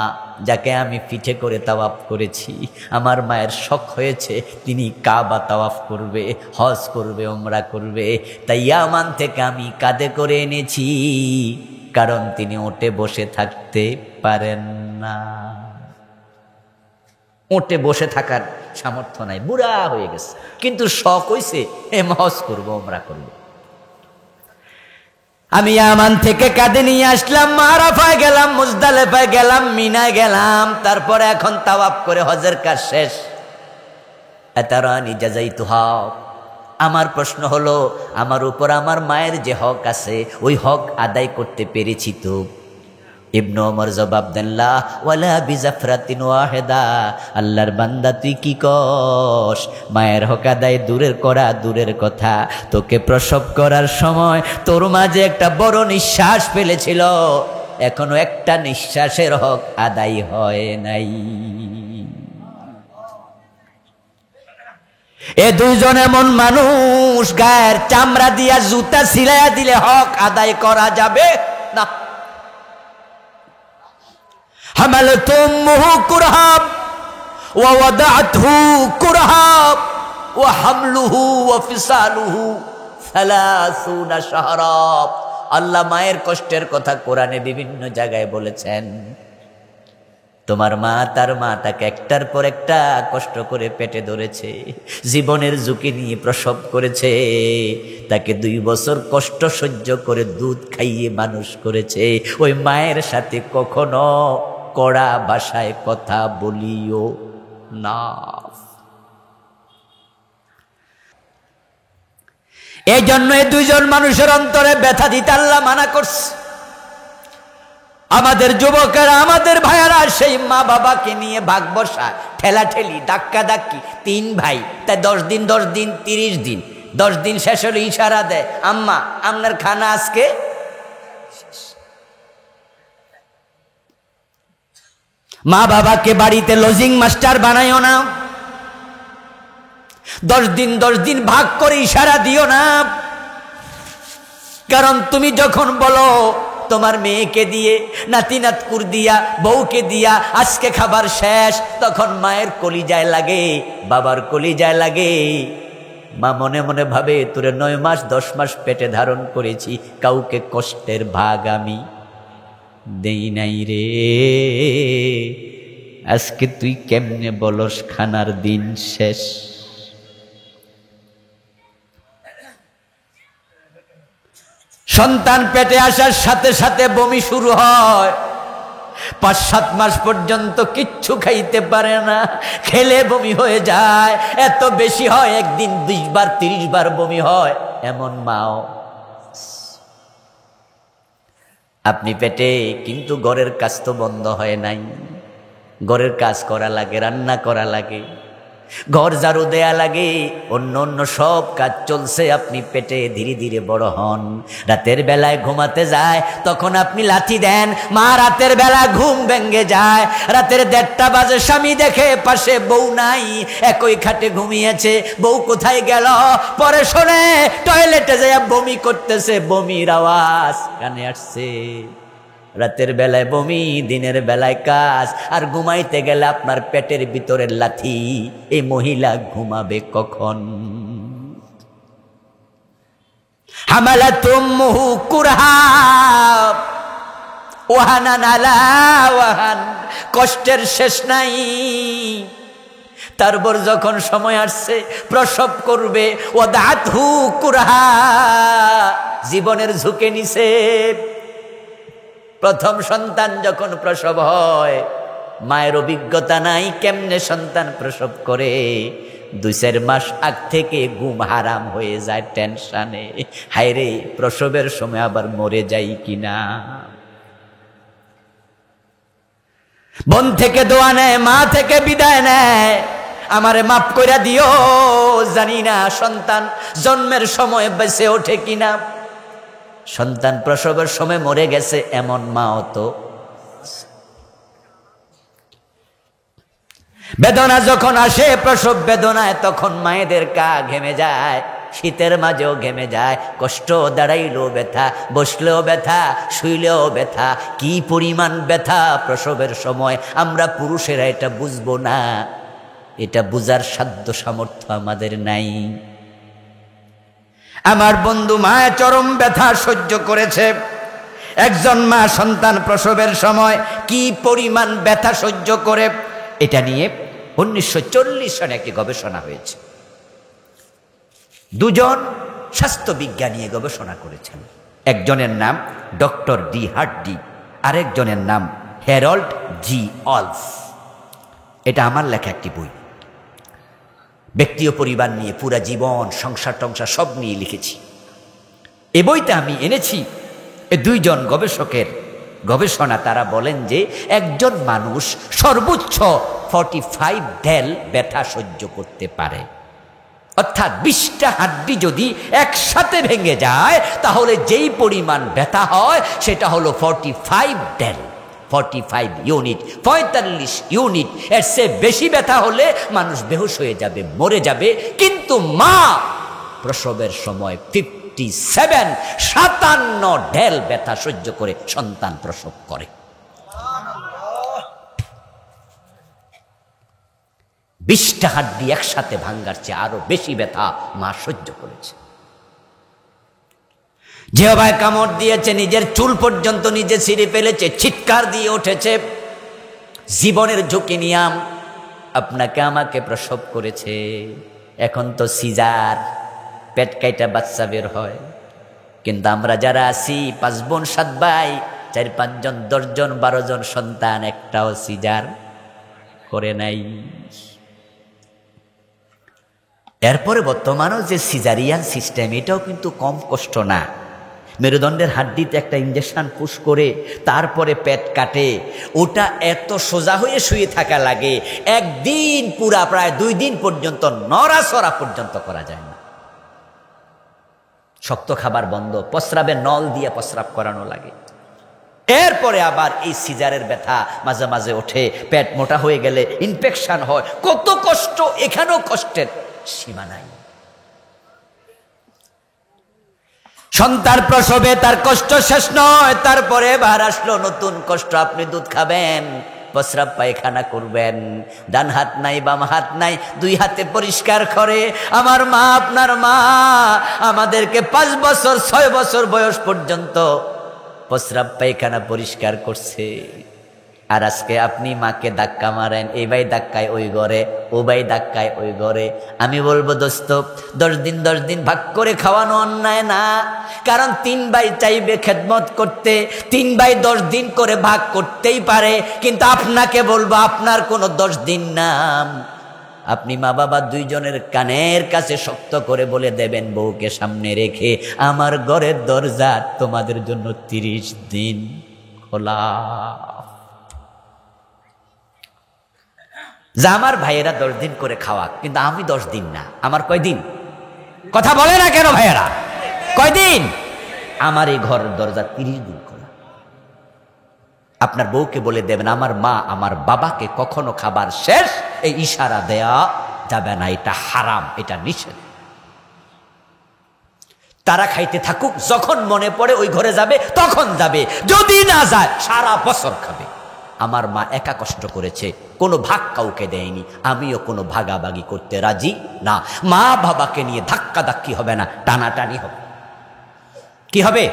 যাকে আমি পিঠে করে তাওয়াফ করেছি। আমার মায়ের শখ হয়েছে তিনি কাবা তাওয়াফ করবে, হজ করবে, উমরা করবে, তাই ইয়ামান থেকে আমি কাঁধে করে এনেছি, কারণ তিনি ওটে বসে থাকতে পারেন না। ওটে বসে থাকার সামর্থ্য নাই, বুড়া হয়ে গেছে, কিন্তু শখ হয়েছে হজ করবো, উমরা করবো। আমি ইয়ামান থেকে কাঁধে নিয়ে আসলাম, আরাফায় গেলাম, মুজদালিফায় গেলাম, মিনায় গেলাম, তারপরে এখন তাওয়াফ করে হজের কাজ শেষ। আতারানি জাযাইতুহা, আমার প্রশ্ন হলো, আমার উপর আমার মায়ের যে হক আছে, ওই হক আদায় করতে পেরেছি তো? ইবনে ওমর জবাব দেন, লা ওয়ালা বিজাফরাতিন ওয়াহিদা, আল্লাহর বান্দা তুই কি কস? মায়ের হক আদায় দূরের করা দূরের কথা, তোকে প্রসব করার সময় তোর মাঝে একটা বড় নিঃশ্বাস ফেলেছিল, এখনো একটা নিঃশ্বাসের হক আদায় হয় নাই। এ দুইজন এমন মানুষ, গায়ের চামড়া দিয়া জুতা সিলাইয়া দিলে হক আদায় করা যাবে না। حملت أمه كرها ووضعته كرها وحمله وفصاله 30 شهرا। আল্লাহ মায়ের কষ্টের কথা কোরআনে বিভিন্ন জায়গায় বলেছেন। তোমার মা, তার মা তাকে একটার পর একটা কষ্ট করে পেটে ধরেছে, জীবনের ঝুঁকি নিয়ে প্রসব করেছে, তাকে 2 বছর কষ্ট সহ্য করে দুধ খাইয়ে মানুষ করেছে। ওই মায়ের সাথে কখনো কড়া ভাষায় কথা বলিও না। এই জন্য এই দুইজন মানুষের অন্তরে ব্যথা দিতে আল্লাহ মানা করছে। আমাদের যুবকেরা, আমাদের ভাইয়েরা সেই মা বাবাকে নিয়ে ভাগ বসা, ঠেলাঠেলি, ধাক্কা ধাক্কি। 3 ভাই, তাই 10 দিন 30 দিন। 10 দিন শেষ হলে ইশারা দেয়, আম্মা আপনার খানা আজকে। মা বাবাকে বাড়িতে লজিং মাস্টার বানাইও না। 10 দিন ভাগ করে ইশারা দিও না। কারণ তুমি যখন বলো তোমার মেয়েকে দিয়ে, নাতি নাতকুর দিয়া, বউকে দিয়া আজকে খাবার শেষ, তখন মায়ের কলিজায় লাগে, বাবার কলিজায় লাগে। মা মনে মনে ভাবে, তোরে 9 মাস 10 মাস পেটে ধারণ করেছি, কাউকে কষ্টের ভাগ আমি দেই নাই রে। আজকে তুই কেমনে বলস খানার দিন শেষ। সন্তান পেটে আসার সাথে সাথে বমি শুরু হয়। 5-7 মাস পর্যন্ত কিচ্ছু খাইতে পারে না, খেলে বমি হয়ে যায়। এত বেশি হয়, একদিন 20 বার 30 বার বমি হয়, এমন মাও। আপনি পেটে, কিন্তু ঘরের কাজ তো বন্ধ হয় নাই। ঘরের কাজ করা লাগে, রান্না করা লাগে, ঘর ঝাড়ু দেয়া লাগে, অন্য সব কাজ চলছে। আপনি পেটে ধীরে ধীরে বড় হন। রাতের বেলায় ঘুমাতে যায়, তখন আপনি লাথি দেন, মা রাতের বেলা ঘুম ভেঙে যায়। রাতের 1:30 বাজে, স্বামী দেখে পাশে বউ নাই, একই খাটে ঘুমিয়েছে। বউ কোথায় গেল? পরে শোনে টয়লেটে যায় বমি করতেছে, বমির আওয়াজ কানে আসছে। রাতের বেলায় বমি, দিনের বেলায় কাজ, আর ঘুমাইতে গেলে আপনার পেটের ভিতরের লাথি। এই মহিলা ঘুমাবে কখন? হামালাতুম্মুহু কুরহা ওয়াহানান আলা ওয়াহান, কষ্টের শেষ নাই। তারপর যখন সময় আসছে প্রসব করবে, ওয়াদাতহু কুরহা, জীবনের ঝুঁকে নিছে। প্রথম সন্তান যখন প্রসব হয়, মায়ের অভিজ্ঞতা নাই কেমনে সন্তান প্রসব করে। 2-4 মাস আগ থেকে ঘুম হারাম হয়ে যায় টেনশনে, হায়রে প্রসবের সময় আবার মরে যাই কিনা। বোন থেকে দোয়া নেয়, মা থেকে বিদায় নেয়, আমারে মাফ কইরা দিও, জানি না সন্তান জন্মের সময় বেঁচে ওঠে কিনা। সন্তান প্রসবের সময় মরে গেছে এমন মাও তো। বেদনা যখন আসে, প্রসব বেদনায়, তখন মায়েদের গা ঘেমে যায়, শীতের মাঝেও ঘেমে যায়। কষ্ট, দাঁড়াইলেও ব্যথা, বসলেও ব্যথা, শুইলেও ব্যথা। কি পরিমাণ ব্যথা প্রসবের সময়, আমরা পুরুষেরা এটা বুঝবো না, এটা বুঝার সাধ্য সামর্থ্য আমাদের নাই। আমার বন্ধু মায়ের চরম ব্যথা সহ্য করেছে। একজন মা সন্তান প্রসবের সময় কি পরিমাণ ব্যথা সহ্য করে, এটা নিয়ে 1940 সনে একটি গবেষণা হয়েছে। 2 স্বাস্থ্য বিজ্ঞানী গবেষণা করেছেন। একজনের নাম ডক্টর ডি হার্ডি, আরেকজনের নাম হ্যারল্ড জি অলস। এটা আমার লেখা একটি বই। ব্যক্তি ও পরিবার নিয়ে, পুরা জীবন, সংসার টংসার সব নিয়ে লিখেছি। এ বইতে আমি এনেছি 2 গবেষকের গবেষণা। তারা বলেন যে একজন মানুষ সর্বোচ্চ 45 ঢেল ব্যথা সহ্য করতে পারে। অর্থাৎ 20টা হাড্ডি যদি একসাথে ভেঙে যায়, তাহলে যেই পরিমাণ ব্যথা হয় সেটা হলো 45 ঢেল, 45 ইউনিট, 45 ইউনিট। এর চেয়ে বেশি ব্যথা হলে মানুষ বেহুশ হয়ে যাবে, মরে যাবে। কিন্তু মা প্রসবের সময় 57 ঢেল ব্যথা সহ্য করে সন্তান প্রসব করে। 20টা হাড্ডি একসাথে ভাঙ্গার চেয়ে আরো বেশি ব্যথা মা সহ্য করেছে। জিহ্বায় কামড় দিয়েছে, নিজের চুল পর্যন্ত নিজে ছিঁড়ে ফেলেছে, চিৎকার দিয়ে উঠেছে। জীবনের ঝুঁকি নিয়াম আপনাকে আমাকে প্রসব করেছে। এখন তো সিজার, পেট কাইটা বাচ্চা বের হয়। কিন্তু আমরা যারা আছি 5 বোন 7 ভাই, 4-5 জন 10 জন 12 জন সন্তান, একটাও সিজার করে নাই। এরপরে বর্তমানেও যে সিজারিয়ান সিস্টেম, এটাও কিন্তু কম কষ্ট না। মেরুদণ্ডের হাড্ডিতে একটা ইঞ্জেকশন পুশ করে তারপরে পেট কাটে, ওটা এত সোজা হয়ে শুয়ে থাকা লাগে, একদিন পুরা প্রায় 2 দিন পর্যন্ত নড়াচড়া পর্যন্ত করা যায় না। শক্ত খাবার বন্ধ, প্রস্রাবে নল দিয়ে প্রস্রাব করানো লাগে। এরপরে আবার এই সিজারের ব্যথা মাঝে মাঝে ওঠে, পেট মোটা হয়ে গেলে ইনফেকশন হয়, কত কষ্ট, এখানেও কষ্টের সীমা নাই। সন্তান প্রসবে তার কষ্ট শেষ নয়, তারপরে এবার আসলো নতুন কষ্ট। আপনি দুধ খাবেন, প্রস্রাব পায়খানা করবেন, ডান হাত নাই বাম হাত নাই, 2 হাতে পরিষ্কার করে। আমার মা, আপনার মা আমাদেরকে 5 বছর 6 বছর বয়স পর্যন্ত প্রস্রাব পায়খানা পরিষ্কার করছে। আর আজকে আপনি মাকে ধাক্কা মারেন, এই ভাই ধাক্কায় ওই ঘরে, ও ভাই ধাক্কায় ওই ঘরে। আমি বলবো দোস্ত, 10 দিন ভাগ করে খাওয়ানো অন্যায় না, কারণ 3 ভাই চাইবে খেদমত করতে, 3 ভাই 10 দিন করে ভাগ করতেই পারে, কিন্তু আপনাকে বলবো আপনার কোনো 10 দিন নাম। আপনি মা বাবা 2 জনের কানের কাছে শক্ত করে বলে দেবেন, বউকে সামনে রেখে, আমার ঘরের দরজা তোমাদের জন্য 30 দিন খোলা। যা আমার ভাইয়েরা 10 দিন করে খাওয়া, কিন্তু আমি 10 দিন না। আমার কয়দিন? কথা বলে না কেন ভাইয়েরা? কয়দিন? আমার এই ঘরের দরজা 30 দিন খোলা। আপনার বউকে বলে দেবেন, আমার মা আমার বাবাকে কখনো খাবার শেষ এই ইশারা দেয়া যাবে না, এটা হারাম, এটা নিষেধ। তারা খাইতে থাকুক, যখন মনে পড়ে ওই ঘরে যাবে তখন যাবে, যদি না যায় সারা বছর খাবে। আমার মা একা কষ্ট করেছে, কোনো ভাগ কাউকে দেয়নি, আমিও কোনো ভাগাভাগি করতে রাজি না। মা বাবাকে নিয়ে ধাক্কা ধাক্কি হবে না, টানাটানি হবে। কি হবে?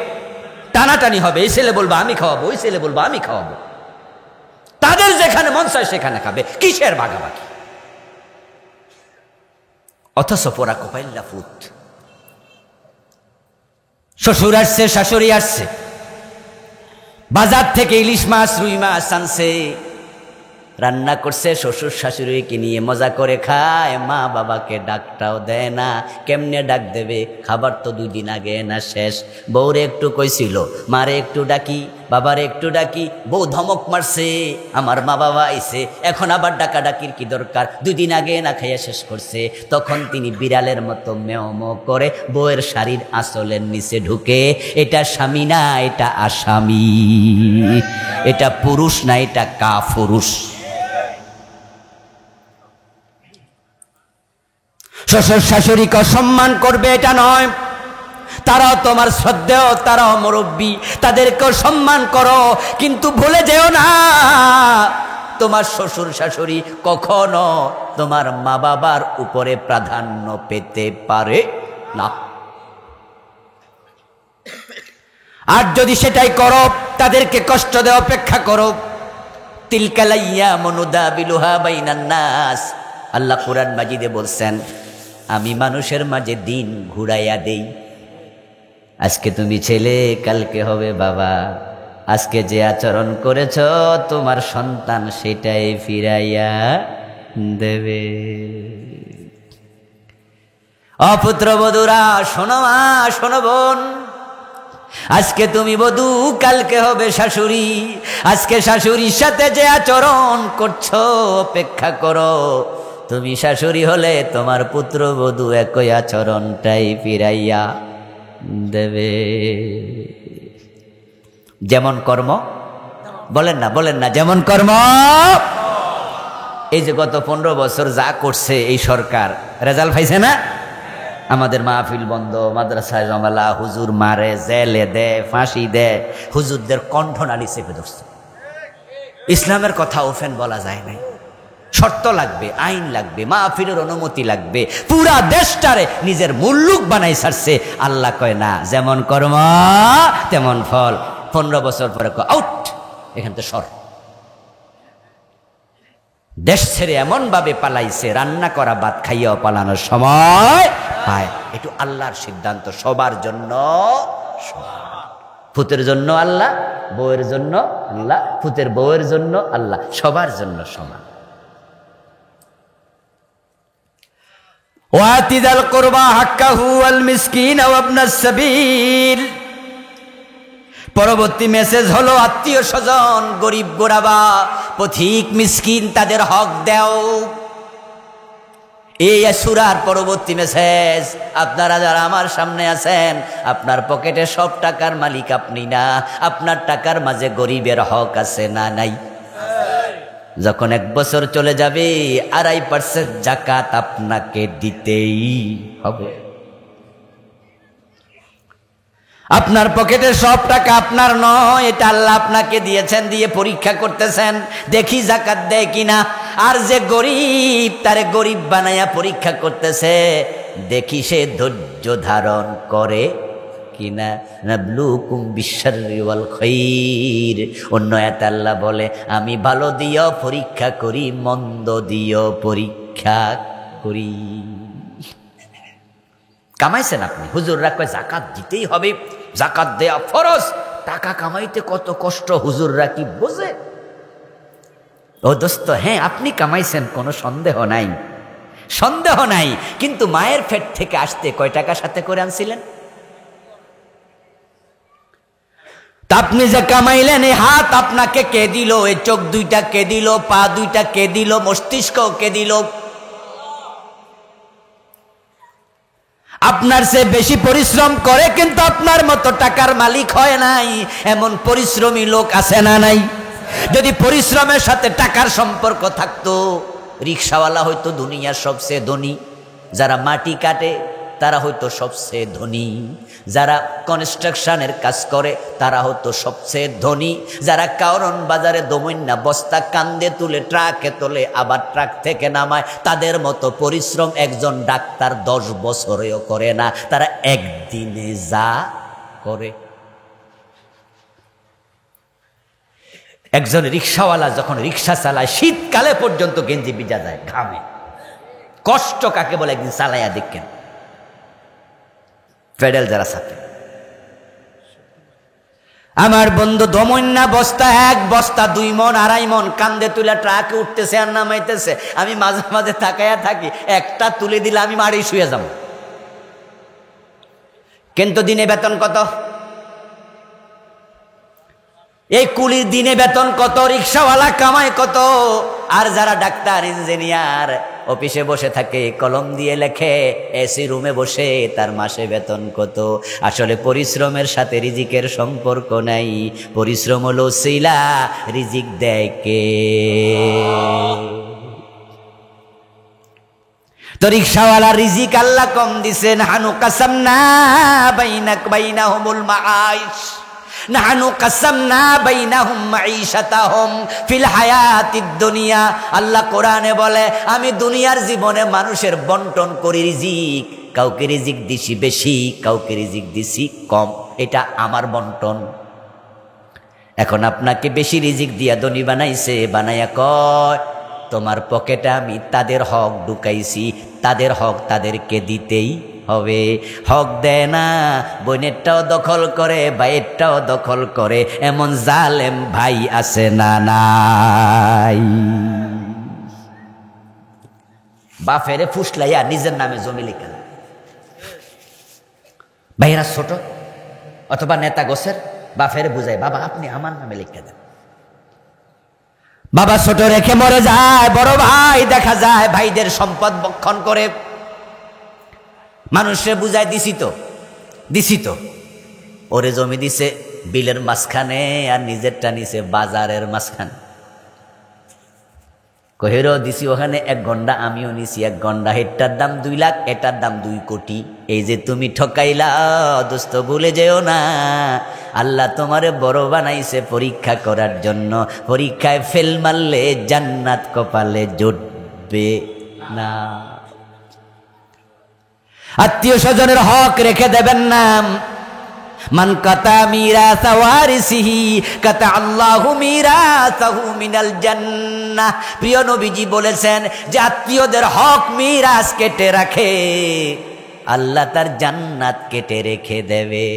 টানাটানি হবে। এই ছেলে বলবো আমি খাওয়াবো, ওই ছেলে বলবো আমি খাওয়াবো, তাদের যেখানে মন চায় সেখানে খাবে, কিসের ভাগাভাগি? অথচ পোড়া কোপাইল্লা ফুট। শ্বশুর আসছে, শাশুড়ি আসছে, বাজার থেকে ইলিশ মাছ রুই মাছ আনছে, রান্না করছে, শ্বশুর শাশুড়িকে নিয়ে মজা করে খায়, মা বাবাকে ডাকটাও দেয় না। কেমনে ডাক দেবে? খাবার তো 2 দিন আগে না শেষ। বউরে একটু কইছিল, মারে একটু ডাকি, বাবারে একটু ডাকি, বউ ধমক মারছে, আমার মা বাবা আইছে, এখন আবার ডাকা ডাকির কি দরকার? 2 দিন আগে না খাইয়া শেষ করছে। তখন তিনি বিড়ালের মতো মেও মেও করে বউয়ের শাড়ির আঁচলের নিচে ঢুকে, এটা স্বামী না, এটা আসামি, এটা পুরুষ না, এটা কাপুরুষ। শ্বশুর শাশুড়িকে সম্মান করবে এটা নয়, তারাও তোমার শ্রদ্ধেয়, তারাও মুরব্বী, তাদেরকেও সম্মান করো, কিন্তু ভুলে যেও না তোমার শ্বশুর শাশুড়ি কখনো তোমার মা বাবার উপরে প্রাধান্য পেতে পারে না। আর যদি সেটাই করো, তাদেরকে কষ্ট দেওয়া অপেক্ষা করো। তিলকাল আইয়ামু নুদাবিলুহা বাইনান নাস, আল্লাহ কুরআন মাজিদে বলছেন, আমি মানুষের মাঝে দিন ঘুরাইয়া দেই। আজকে তুমি ছেলে, কালকে হবে বাবা। আজকে যে আচরণ করেছ, তোমার সন্তান সেটাই ফিরাইয়া দেবে। অপুত্রবধূরা শোনো, মা শোনো বোন, আজকে তুমি বধূ, কালকে হবে শাশুড়ি। আজকে শাশুড়ির সাথে যে আচরণ করছো, অপেক্ষা করো, তুমি শাশুড়ি হলে তোমার পুত্রবধূ একই আচরণটাই ফিরাইয়া দেবে। যেমন কর্ম, বলেন না, বলেন না, যেমন কর্ম। এই যে গত 15 বছর যা করছে এই সরকার, রেজাল্ট পাইছে না? আমাদের মাহফিল বন্ধ, মাদ্রাসায় জমালা, হুজুর মারে, জেলে দেয়, ফাঁসি দেয়, হুজুরদের কণ্ঠনালী চেপে ধরছে। ইসলামের কথা ওপেন বলা যায় নাই, শর্ত লাগবে, আইন লাগবে, মাহফিলের অনুমতি লাগবে। পুরা দেশটারে নিজের মুল্লুক বানাই ছাড়ছে। আল্লাহ কয় না, যেমন কর্ম তেমন ফল। 15 বছর পরে আউট, এখান থেকে সর। দেশ ছেড়ে এমন ভাবে পালাইছে, রান্না করা ভাত খাইয়াও পালানোর সময় পায়। একটু আল্লাহর সিদ্ধান্ত, সবার জন্য সমান। ফুতের জন্য আল্লাহ, বউয়ের জন্য আল্লাহ, ফুতের বউয়ের জন্য আল্লাহ, সবার জন্য সমান। ওয়াতিদাল কুরবা হাক্কাহু ওয়াল মিসকিন ওয়া ইবনাস সাবিল, পরবর্তী মেসেজ হলো আত্মীয় স্বজন, গরিব গোরাবা, পথিক মিসকিন, তাদের হক দাও। এই সূরার পরবর্তী মেসেজ, আপনারা যারা আমার সামনে আছেন, আপনার পকেটে সব টাকার মালিক আপনি না, আপনার টাকার মাঝে গরিবের হক আছে না নাই? যখন 1 বছর চলে যাবে 2.5% যাকাত আপনাকে দিতেই হবে। আপনার পকেটের সব টাকা আপনার নয়, এটা আল্লাহ আপনাকে দিয়েছেন, দিয়ে পরীক্ষা করতেছেন দেখি যাকাত দেয় কিনা। আর যে গরিব, তারে গরিব বানায়া পরীক্ষা করতেছে দেখি সে ধৈর্য ধারণ করে কিনা। নাবলুকুম বিশররি ওয়াল খাইর। অন্য আয়াতে আল্লাহ বলে আমি ভালো দিয়েও পরীক্ষা করি, মন্দ দিয়েও পরীক্ষা করি। কামাইছেন আপনি, হুজুররা কয় যাকাত দিতেই হবে, যাকাত দেয়া ফরজ। টাকা কামাইতে কত কষ্ট হুজুররা কি বোঝে? ও দোস্ত, হ্যাঁ আপনি কামাইছেন, কোনো সন্দেহ নাই, সন্দেহ নাই, কিন্তু মায়ের পেট থেকে আসতে কয় টাকা সাথে করে আনছিলেন? তা আপনি যে কামাইলেন, এই হাত আপনাকে কে দিল? এই চোখ 2টা কে দিল? পা 2টা কে দিল? মস্তিষ্ক কে দিল? আপনার চেয়ে বেশি পরিশ্রম করে কিন্তু আপনার মতো টাকার মালিক হয় নাই, এমন পরিশ্রমী লোক আছে না নাই? যদি পরিশ্রমের সাথে টাকার সম্পর্ক থাকতো, রিক্সাওয়ালা হয়তো দুনিয়ার সবচেয়ে ধনী, যারা মাটি কাটে তারা হয়তো সবচেয়ে ধনী, যারা কনস্ট্রাকশনের কাজ করে তারা হয়তো সবচেয়ে ধনী, যারা কারণ বাজারে দমইন্না বস্তা কান্দে তুলে ট্রাকে তোলে আবার ট্রাক থেকে নামায়, তাদের মতো পরিশ্রম একজন ডাক্তার 10 বছরেও করে না, তারা একদিনে যা করে। একজন রিক্সাওয়ালা যখন রিক্সা চালায় শীতকালে পর্যন্ত গেঞ্জি ভিজা যায় ঘামে। কষ্ট কাকে বলে একদিন চালাইয়া দেখেন, পেডেল যারা সাথে। আমার বন্ধু দমইন্না বস্তা, 1 বস্তা 2 মণ 2.5 মণ কান্দে তুলে ট্রাকে উঠতেছে আর নামাইতেছে। আমি মাঝে মাঝে তাকায়া থাকি, একটা তুলে দিলে আমি মারি শুয়ে যাব। কিন্তু দিনে বেতন কত? এই কুলির দিনে বেতন কত? রিক্সাওয়ালা কামায় কত? আর যারা ডাক্তার ইঞ্জিনিয়ার অফিসে বসে থাকে, কলম দিয়ে লেখে, এসি রুমে বসে, তার মাসে বেতন কত? আসলে পরিশ্রমের সাথে রিজিকের সম্পর্ক নাই, পরিশ্রম হলো ওসিলা, রিজিক দেয় কে? তো রিক্সাওয়ালা রিজিক আল্লাহ কম দিছেন। হানু কাসামনা বাইনাহুমুল মাআইশ, নাহনু কাসামনা বাইনাহুম মাঈশাতাহুম ফিল হায়াতিদ দুনিয়া। আল্লাহ কোরআনে বলে আমি দুনিয়ার জীবনে মানুষের বন্টন করি রিজিক, কাউকে রিজিক দিছি বেশি, কাউকে রিজিক দিছি কম, এটা আমার বন্টন। এখন আপনাকে বেশি রিজিক দিয়া ধনী বানাইছে, বানাইয়া কয় তোমার পকেটে আমি তাদের হক ঢুকাইছি, তাদের হক তাদেরকে দিতেই হবে। হক দেয় না, বোনেরটাও দখল করে, ভাইয়েরটাও দখল করে, এমন জালেম ভাই আছে না নাই? বাপেরে ফুসলাইয়া নিজের নামে জমি লিখা, ভাইয়েরা ছোট অথবা নেতা গোছের, বাপেরে বুঝায় বাবা আপনি আমার নামে লিখে দেন। বাবা ছোট রেখে মরে যায়, বড় ভাই দেখা যায় ভাইদের সম্পদ ভক্ষণ করে। মানুষে বুঝায় দিছি তো ওরে জমি দিছে বিলের মাঝখানে আর নিজেরটা নিছে বাজারের মাঝখানে। কহেরও দিছি ওখানে 1 ঘন্টা, আমিও নিছি 1 ঘন্টা, এটার দাম 2 লাখ, এটার দাম 2 কোটি। এই যে তুমি ঠকাইলা দোস্ত, ভুলে যেও না আল্লাহ তোমারে বড় বানাইছে পরীক্ষা করার জন্য। পরীক্ষায় ফেল মারলে জান্নাত কপালে জুটবে না। আত্মীয় স্বজনের হক রেখে দেবেন না। মান কাতা মিরাসা ওয়ারিসিহি কাতা আল্লাহু মিরাসাহু মিনাল জান্নাহ। প্রিয় নবীজি বলেছেন যে আত্মীয়দের হক মিরাস কেটে রাখে, আল্লাহ তার জান্নাত কেটে রেখে দেবে।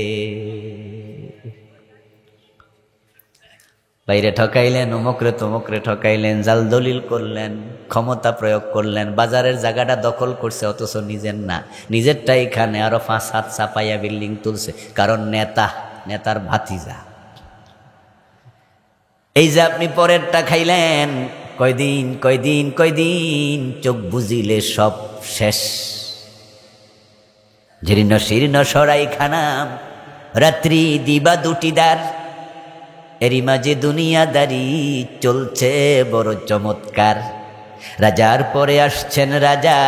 বাইরে ঠকাইলেন, অমুকরে তমুকরে ঠকাইলেন, জাল দলিল করলেন, ক্ষমতা প্রয়োগ করলেন, বাজারের জায়গাটা দখল করছে অথচ নিজের না, নিজেরটা এখানে আরো 5 হাত চাপাইয়া বিল্ডিং তুলছে, কারণ নেতার ভাতিজা। এই যে আপনি পরেরটা খাইলেন, কয়দিন চোখ বুঝিলে সব শেষ। জীর্ণ শীর্ণ সরাই খানাম, রাত্রি দিবা দুটি দ্বার, এরই মাঝে দুনিয়াদারি চলছে বড় চমৎকার। রাজার পরে আসছেন রাজা,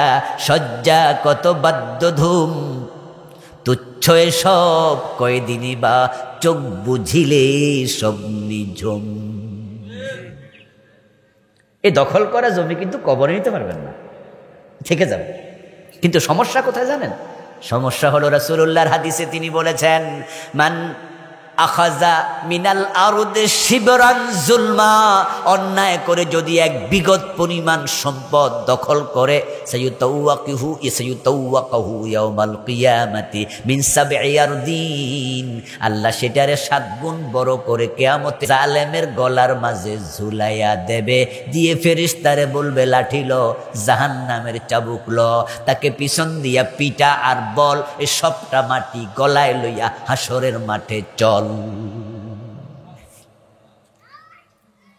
সজ্জা কত বাদ্য ধুম, তুচ্ছ এসব কয়দিনই বা চোখ বুঝিলে সব নিঝুম। এই দখল করা জমি কিন্তু কবরে নিতে পারবেন না, থেকে যাবে। কিন্তু সমস্যা কোথায় জানেন? সমস্যা হলো রাসূলুল্লাহর হাদিসে তিনি বলেছেন, মান আখাযা মিনাল আরদি শিবরান যুলমা, অন্যায় করে যদি এক বিগত পরিমাণ সম্পদ দখল করে, সাইয়ুতাওয়াকাহু ইয়াউমাল কিয়ামাতি মিন সাবঈ আরদিন, আল্লাহ সেটারে 7 গুণ বড় করে কিয়ামতে জালেমের গলার মাঝে ঝুলাইয়া দেবে, দিয়ে ফেরেশতারে বলবে লাঠি ল, জাহান্নামের চাবুক ল, তাকে পিছন দিয়া পিটা আর বল এই সবটা মাটি গলায় লইয়া হাসরের মাঠে চল।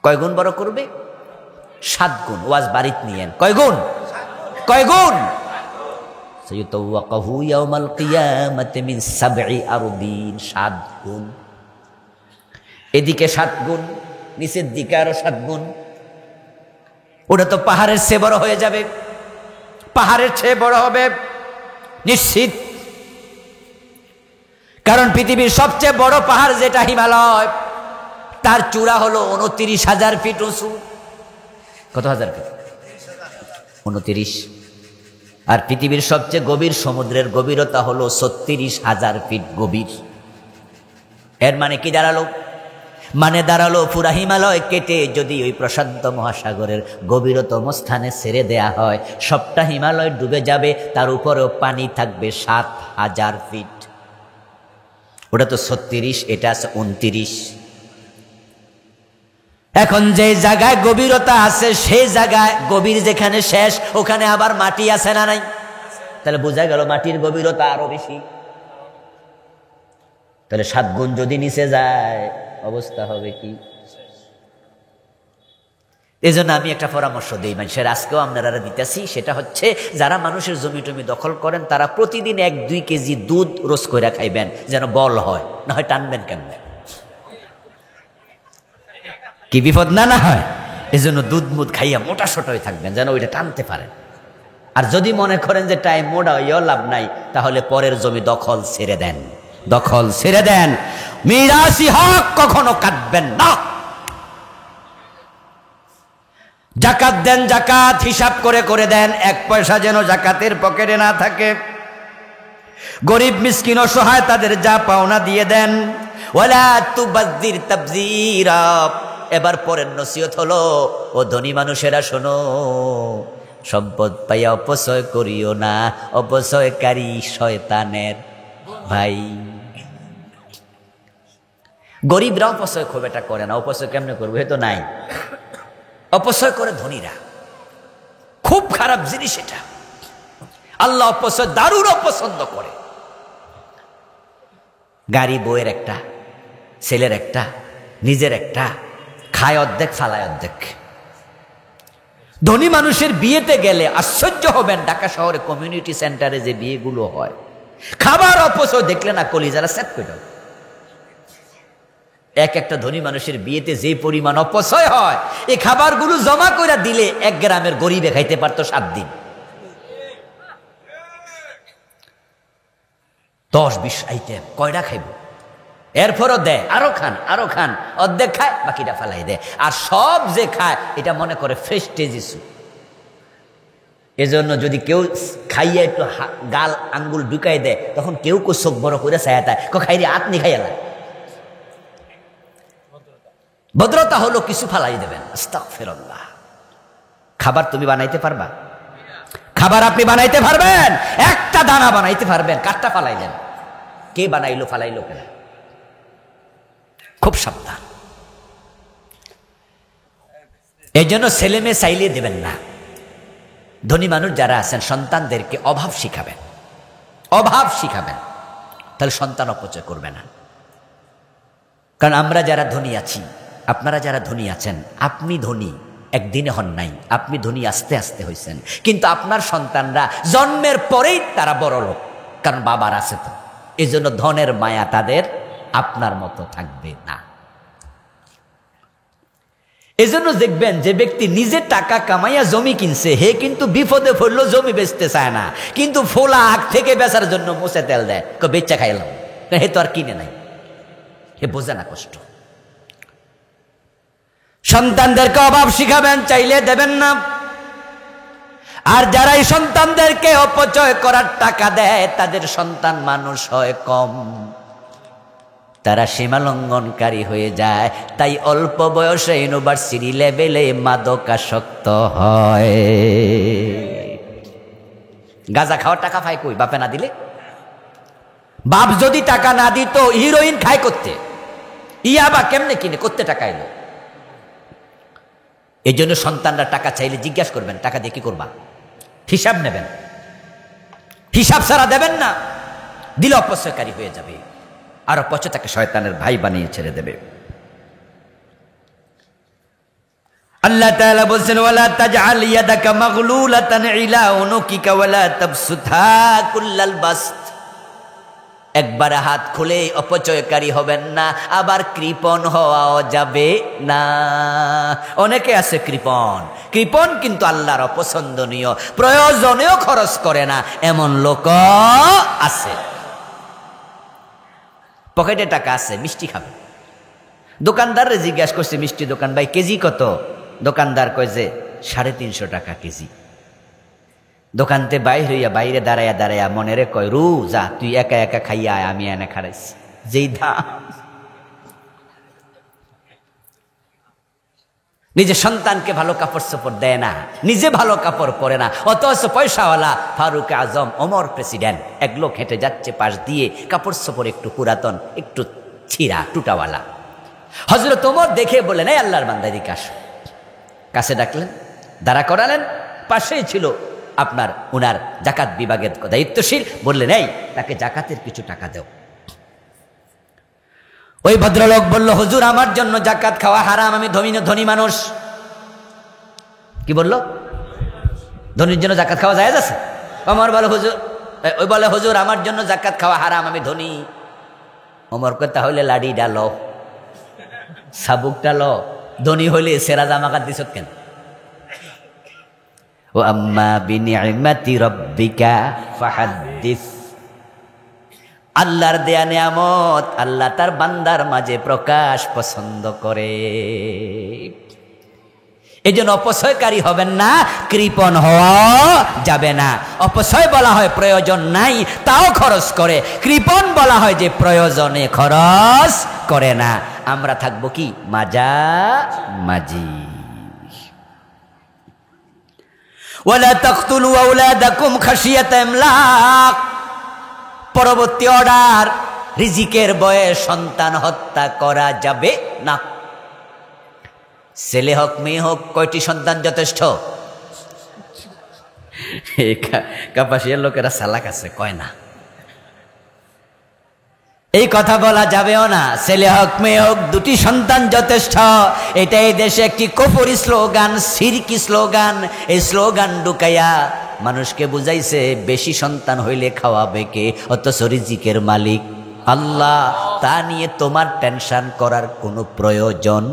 কয় গুণ বড় করবে? 7 গুণ। ওয়াজ বাড়িত নিয়েন, কয় গুণ? 7 গুণ। এদিকে 7 গুণ, নিচের দিকে আরো 7 গুণ। ওটা তো পাহাড়ের চেয়ে বড় হয়ে যাবে, পাহাড়ের চেয়ে বড় হবে নিশ্চিত। কারণ পৃথিবীর সবচেয়ে বড় পাহাড় যেটা হিমালয়, তার চূড়া হলো 29,000 ফিট উঁচু। কত হাজার ফিট? 29। আর পৃথিবীর সবচেয়ে গভীর সমুদ্রের গভীরতা হলো 36,000 ফিট গভীর। এর মানে কি দাঁড়ালো? মানে দাঁড়ালো পুরা হিমালয় কেটে যদি ওই প্রশান্ত মহাসাগরের গভীরতম স্থানে ছেড়ে দেয়া হয়, সবটা হিমালয় ডুবে যাবে, তার উপরেও পানি থাকবে 7,000 ফিট। ওটা তো 36, এটা আছে 29। এখন যে জায়গায় গভীরতা আছে, সেই জায়গায় গভীর যেখানে শেষ, ওখানে আবার মাটি আছে না নাই? তাহলে বোঝা গেল মাটির গভীরতা আরো বেশি। তাহলে 7 গুণ যদি নিচে যায়, অবস্থা হবে কি? এই জন্য আমি একটা পরামর্শ দিই মানুষের, আজকেও আপনারা দিতেছি, সেটা হচ্ছে যারা মানুষের জমি টমি দখল করেন, তারা প্রতিদিন 1-2 কেজি দুধ রোজ করে খাইবেন, যেন বল হয়, না হয় টানবেন কেমনে? কি বিপদ না হয়? এই জন্য দুধ মুধ খাইয়া মোটা সোটা হয়ে থাকবেন, যেন ওইটা টানতে পারেন। আর যদি মনে করেন যে টাইম মোটা হইয়াও লাভ নাই, তাহলে পরের জমি দখল ছেড়ে দেন। মিরাসি হক কখনো কাটবেন না। জাকাত দেন, জাকাত হিসাব করে দেন, 1 পয়সা যেন জাকাতের পকেটে না থাকে। গরিব মিসকিন অসহায় তাদের যা পাওনা দিয়ে দেন। ওয়ালা তুবাযজির তাবযীরা। এবার পরের নসিহত হলো, ও ধনী মানুষেরা শোনো, সম্পদ পাইয়া অপচয় করিও না, অপচয়কারী শয়তানের ভাই। গরিবরা অপচয় খুব একটা করে না, অপচয় কেমনে করবে তো নাই, অপচয় করে ধনীরা। খুব খারাপ জিনিস এটা। আল্লাহ অপচয় দারুণ অপছন্দ করে। গাড়ি বউয়ের একটা, ছেলের একটা, নিজের একটা, খায় অর্ধেক ফালায় অর্ধেক। ধনী মানুষের বিয়েতে গেলে আশ্চর্য হবেন, ঢাকা শহরে কমিউনিটি সেন্টারে যে বিয়েগুলো হয়, খাবার অপচয় দেখলে না কলিজারা সেট করে দাও। একটা ধনী মানুষের বিয়েতে যে পরিমাণ অপচয় হয়, এই খাবারগুলো জমা করে দিলে 1 গ্রামের গরিবে খাইতে পারতো 7 দিন। 10-20 আইটেম কয়টা খাইব? এরপরও দেয়, আরো খান, অর্ধেক খায়, বাকিটা ফালাই দেয়। আর সব যে খায় এটা মনে করে ফ্রেশ টেজিসু। এজন্য যদি কেউ খাইয়া একটু গাল আঙ্গুল ঢুকাই দেয়, তখন কেউ চোখ বড় করে ছায়া দেয়, খাইরে আপনি খাইয়ালা। ভদ্রতা হলো কিছু ফালাই দেবেন। আস্তাগফিরুল্লাহ। খাবার তুমি বানাইতে পারবা? খাবার আপনি বানাইতে পারবেন? একটা দানা বানাইতে পারবেন? কাঠটা ফালাইলেন, কে বানাইলো ফালাইলো কেন? খুব সাবধান। এই জন্য ছেলে মেয়ে চাইলে দেবেন না। ধনী মানুষ যারা আছেন, সন্তানদেরকে অভাব শিখাবেন, তাহলে সন্তান অপচয় করবে না। কারণ আমরা যারা ধনী আছি, আপনারা যারা ধনী আছেন, আপনি ধনী একদিনে হন নাই, আপনি ধনী আস্তে আস্তে হয়েছেন, কিন্তু আপনার সন্তানরা জন্মের পরেই তারা বড় লোক, কারণ বাবার আছে তো। এই জন্য ধনের মায়া তাদের আপনার মতো থাকবে না। এজন্য দেখবেন যে ব্যক্তি নিজে টাকা কামাইয়া জমি কিনছে, হে কিন্তু বিপদে পড়লো জমি বেচতে চায় না, কিন্তু ফোলা আগ থেকে বেচার জন্য মুছে তেল দেয়, বেচা খাইলাম, হে তো আর কিনে নাই, হে বোঝে না কষ্ট। সন্তানদেরকে অভাব শিখাবেন, চাইলে দেবেন না। আর যারা এই সন্তানদেরকে অপচয় করার টাকা দেয়, তাদের সন্তান মানুষ হয় কম, তারা সীমালঙ্ঘনকারী হয়ে যায়। তাই অল্প বয়সে ইউনিভার্সিটি লেভেলে মাদকাসক্ত হয়। গাঁজা খাওয়ার টাকা পায় কই? বাপে না দিলে। বাপ যদি টাকা না দিত, হিরোইন খায় করতে, ইয়াবা কেমনে কিনে করতে টাকা এলো। এই জন্য সন্তানরা টাকা চাইলে জিজ্ঞাসা করবেন, টাকা দিয়ে কি করবা, হিসাব নেবেন, হিসাব ছাড়া দেবেন না, দিলে অপচয়কারী হয়ে যাবে, আর অপচয় তাকে শয়তানের ভাই বানিয়ে ছেড়ে দেবে। আল্লাহ তাআলা বলেন, ওয়ালা তাজআল ইয়াদাকা মাগলুলাতান ইলা উনুকিকা ওয়ালা তাবসুতহা কুল্লাল বাসত। একবার হাত খুলে অপচয়কারী হবেন না, আবার কৃপণ হওয়াও যাবে না। অনেকে আছে কৃপণ, কৃপণ কিন্তু আল্লাহর অপছন্দনীয়, প্রয়োজনেও খরচ করে না, এমন লোক আছে। পকেটে টাকা আছে, মিষ্টি খাবে, দোকানদারে জিজ্ঞাসা করছে, মিষ্টি দোকান ভাই কেজি কত? দোকানদার কয় যে 350 টাকা কেজি। দোকানতে বাইরে দাঁড়াইয়া মনেরে কয়, রু যা, তুই একা একা খাইয়া আয়, আমি এনে খারাইছি, যেই দাম। নিজে সন্তানকে ভালো কাপড় চোপড় দেয় না, নিজে ভালো কাপড় পরে না, অথচ পয়সাওয়ালা ফারুক আজম, ওমর প্রেসিডেন্ট, এক লোক হেঁটে যাচ্ছে পাশ দিয়ে, কাপড় চোপড় একটু পুরাতন, একটু ছিঁড়া টুটাওয়ালা। হযরত ওমর দেখে বললেন, এই আল্লাহর বান্দা এদিকে আসো। কাছে ডাকলেন, দাঁড়া করালেন, পাশেই ছিল আপনার উনার জাকাত বিভাগের দায়িত্বশীল, বললেন, এই তাকে জাকাতের কিছু টাকা দাও। ওই ভদ্রলোক বলল, হুজুর আমার জন্য জাকাত খাওয়া হারাম, আমি ধনী মানুষ। কি বলল? ধনীর জন্য জাকাত খাওয়া জায়েজ আছে? ওমর বলে, হুজুর, ওই বলে, হুজুর আমার জন্য জাকাত খাওয়া হারাম, আমি ধনী। ওমর কয়, তাহলে লাডি ডালো, সাবুক ডালো, ধনী হইলে সেরা জামাকাত দিছ কেন? ও আম্মা বিনিআমাতি রাব্বিকা ফাহাদ্দিস। আল্লাহর দেয়া নিয়ামত আল্লাহ তার বান্দার মাঝে প্রকাশ পছন্দ করে। এই জন্য অপচয়কারী হবেন না, কৃপণ হওয়া যাবে না। অপচয় বলা হয় প্রয়োজন নাই তাও খরচ করে, কৃপণ বলা হয় যে প্রয়োজনে খরচ করে না। আমরা থাকবো কি? মাঝামাঝি। ওয়ালা তাকতুলু আওলাদাকুম খাশিয়াতা ইমলাক। পরবর্তী অর্ডার, রিজিকের ভয়ে সন্তান হত্যা করা যাবে না। ছেলে হোক মেয়ে হোক, কয়টি সন্তান যথেষ্ট? কাপাসিয়ার লোকেরা চালাক আছে, কয় না, এই কথা বলা যাবেও না। ছেলে হোক মেয়ে হোক, 2টি সন্তান যথেষ্ট। এটা এই দেশে একটি কুফরি স্লোগান, শিরকি স্লোগান। এই স্লোগান ঢুকাইয়া মানুষকে বুঝাইছে বেশি সন্তান হইলে খাওয়াবে কে, অথচ রিজিকের মালিক আল্লাহ। তা নিয়ে তোমার টেনশন করার কোনো প্রয়োজন,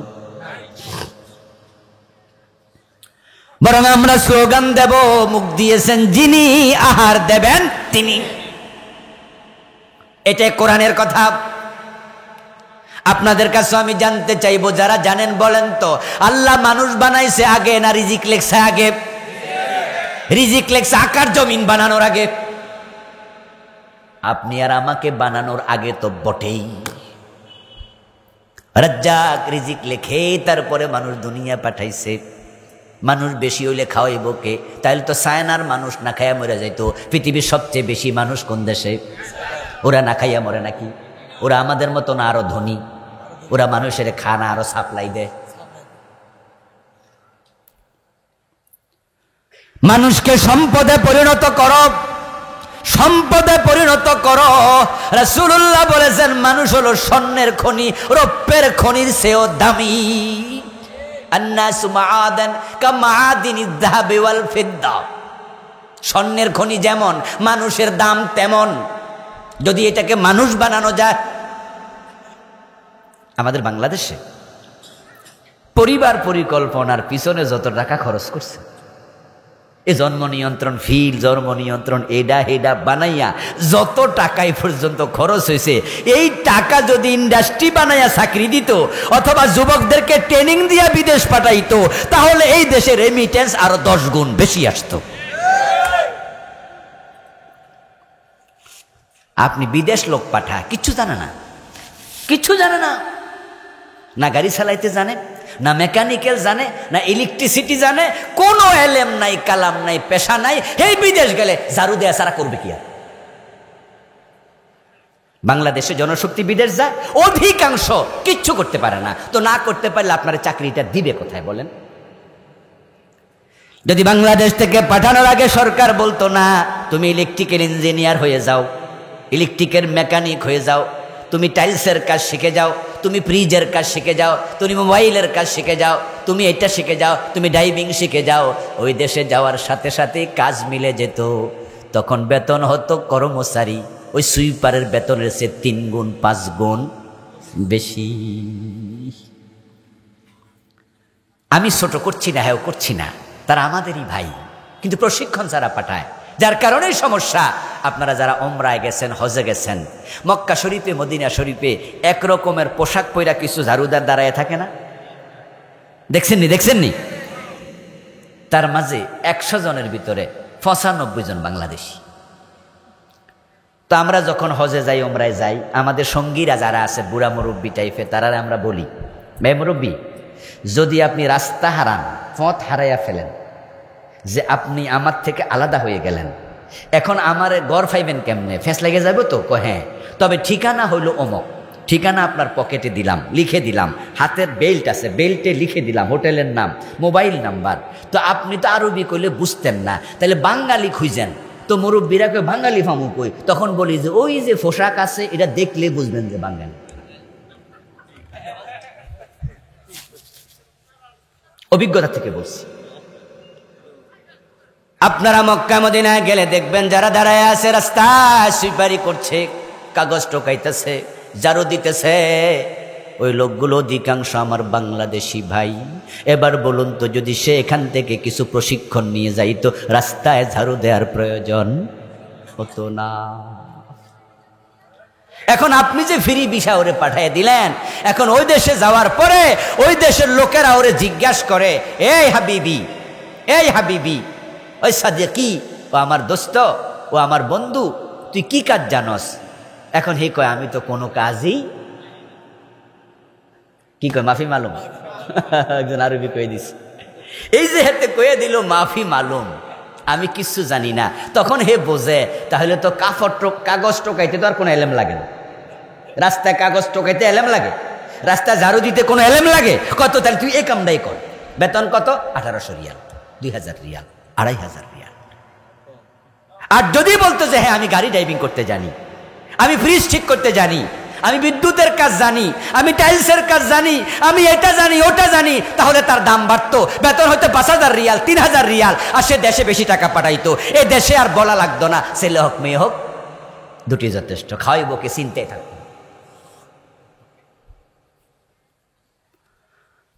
বরং আমরা স্লোগান দেব, মুখ দিয়েছেন যিনি, আহার দেবেন তিনি। এটা কোরআনের কথা। আপনাদের কাছে আমি জানতে চাইবো, যারা জানেন বলেন তো, আল্লাহ মানুষ বানাইছে আগে না রিজিক লেখছে আগে? রিজিক লেখছে আকার জমিন বানানোর আগে। আপনি আর আমাকে বানানোর আগে তো বটেই। রাজ্জাক রিজিক লেখে তারপরে মানুষ দুনিয়া পাঠাইছে। মানুষ বেশি হইলে খাওয়াইব কে? তাইলে তো চায়নার মানুষ না খাইয়া মরে যাইতো। পৃথিবীর সবচেয়ে বেশি মানুষ কোন দেশে? ওরা না খাইয়া মরে নাকি? ওরা আমাদের মতো না আরো ধনী? ওরা মানুষের খানা আরো সাপ্লাই দেয়। মানুষকে সম্পদে পরিণত করো, সম্পদে পরিণত করো। রাসূলুল্লাহ বলেছেন মানুষ হলো স্বর্ণের খনি, রৌপ্যের খনির চেয়েও দামি। আন্নাসু মাআদান কামাআদিনিয যাহাবি ওয়াল ফিদ্দা। স্বর্ণের খনি যেমন, মানুষের দাম তেমন। যদি এটাকে মানুষ বানানো যায়, আমাদের বাংলাদেশে পরিবার পরিকল্পনার পিছনে যত টাকা খরচ করছে, এই জন্ম নিয়ন্ত্রণ ফিল, জন্ম নিয়ন্ত্রণ এডা হেডা বানাইয়া যত টাকাই পর্যন্ত খরচ হয়েছে, এই টাকা যদি ইন্ডাস্ট্রি বানাইয়া চাকরি দিত অথবা যুবকদেরকে ট্রেনিং দিয়া বিদেশ পাঠাইতো, তাহলে এই দেশের রেমিটেন্স আরো 10 গুণ বেশি আসতো। আপনি বিদেশ লোক পাঠা, কিচ্ছু জানে না, কিচ্ছু জানে না, না গাড়ি চালাইতে জানে, না মেকানিক্যাল জানে, না ইলেকট্রিসিটি জানে, কোনো এলেম নাই, কালাম নাই, পেশা নাই। এই বিদেশ গেলে ঝাড়ু দেয়া সারা করবে কি আর? বাংলাদেশে জনশক্তি বিদেশ যায়, অধিকাংশ কিচ্ছু করতে পারে না। তো না করতে পারলে আপনার চাকরিটা দিবে কোথায় বলেন? যদি বাংলাদেশ থেকে পাঠানোর আগে সরকার বলতো না, তুমি ইলেকট্রিক্যাল ইঞ্জিনিয়ার হয়ে যাও, ইলেকট্রিকের মেকানিক হয়ে যাও, তুমি টাইলসের কাজ শিখে যাও, তুমি ফ্রিজের কাজ শিখে যাও, তুমি মোবাইলের কাজ শিখে যাও, তুমি এটা শিখে যাও, তুমি ড্রাইভিং শিখে যাও, ওই দেশে যাওয়ার সাথে সাথে কাজ মিলে যেত। তখন বেতন হতো কর্মচারী ওই সুইপারের বেতনের চেয়ে 3 গুণ 5 গুণ বেশি। আমি ছোট করছি না, হ্যাঁ করছি না, তারা আমাদেরই ভাই, কিন্তু প্রশিক্ষণ যারা পাঠায়, যার কারণেই সমস্যা। আপনারা যারা ওমরায় গেছেন, হজে গেছেন, মক্কা শরীফে মদিনা শরীফে একরকমের পোশাক পইরা কিছু ঝাড়ুদার দাঁড়ায় থাকে না? দেখছেননি? দেখছেননি? তার মাঝে 100 জনের ভিতরে 95 জন বাংলাদেশি। তো আমরা যখন হজে যাই, ওমরায় যাই, আমাদের সঙ্গীরা যারা আছে বুড়া মুরব্বী টাইপের, তারা আমরা বলি, ভাই মুরব্বী, যদি আপনি রাস্তা হারান, পথ হারাইয়া ফেলেন, যে আপনি আমার থেকে আলাদা হয়ে গেলেন, এখন আমার গড় পাইবেন কেমনে? ফেস লেগে যাবে তো? হ্যাঁ, তবে ঠিকানা হইল অমক, ঠিকানা আপনার পকেটে দিলাম, লিখে দিলাম, হাতের বেল্ট আছে, বেল্টে লিখে দিলাম হোটেলের নাম, মোবাইল নাম্বার। তো আপনি তো আরবি কইলে বুঝতেন না, তাহলে বাঙালি খুঁজেন। তো মুরব্বীরা কই বাঙালি ফামু কই? তখন বলি যে ওই যে পোশাক আছে, এটা দেখলে বুঝবেন যে বাঙালি। অভিজ্ঞতা থেকে বলছি। আপনারা মক্কা মদিনায় গেলে দেখবেন যারা দাঁড়ায় আছে রাস্তায় সুইপারি করছে, কাগজ টোকাইতেছে, ঝাড়ু দিতেছে, ওই লোকগুলো অধিকাংশ আমার বাংলাদেশি ভাই। এবার বলুন তো, যদি সে এখান থেকে কিছু প্রশিক্ষণ নিয়ে যাইতো, রাস্তায় ঝাড়ু দেওয়ার প্রয়োজন হতো না। এখন আপনি যে ফ্রি ভিসা ওরে পাঠিয়ে দিলেন, এখন ওই দেশে যাওয়ার পরে ওই দেশের লোকেরা ওরে জিজ্ঞাসা করে, এই হাবিবি, এই হাবিবি, ওই সাদেকি, ও আমার দোস্ত, ও আমার বন্ধু, তুই কি কাজ জানস? এখন হে কয়, আমি তো কোনো কাজই, কি কয়, মাফি মালুম। একজন আরবি কয়ে দিস, এই যে হেতে কয়ে দিল মাফি মালুম, আমি কিচ্ছু জানি না। তখন হে বোঝে, তাহলে তো কাগজ টোকাইতে তো আর কোনো এলেম লাগে না। রাস্তায় কাগজ টোকাইতে এলেম লাগে? রাস্তায় ঝাড়ু দিতে কোনো এলেম লাগে? কত? তাহলে তুই এই কামটাই কর। বেতন কত? 1800 রিয়াল, 2000 রিয়াল, 2500 রিয়াল। আর যদি বলতো যে হ্যাঁ আমি গাড়ি ড্রাইভিং করতে জানি, আমি ফ্রিজ ঠিক করতে জানি, আমি বিদ্যুতের কাজ জানি, আমি টাইলসের কাজ জানি, আমি এটা জানি ওটা জানি, তাহলে তার দাম বাড়তো, বেতন হয়তো 5000 রিয়াল, 3000 রিয়াল, আর সে দেশে বেশি টাকা পাঠাইতো। এ দেশে আর বলা লাগতো না, ছেলে হোক মেয়ে হোক দুটি যথেষ্ট, খাওয়াইব কে চিন্তায় থাকতো।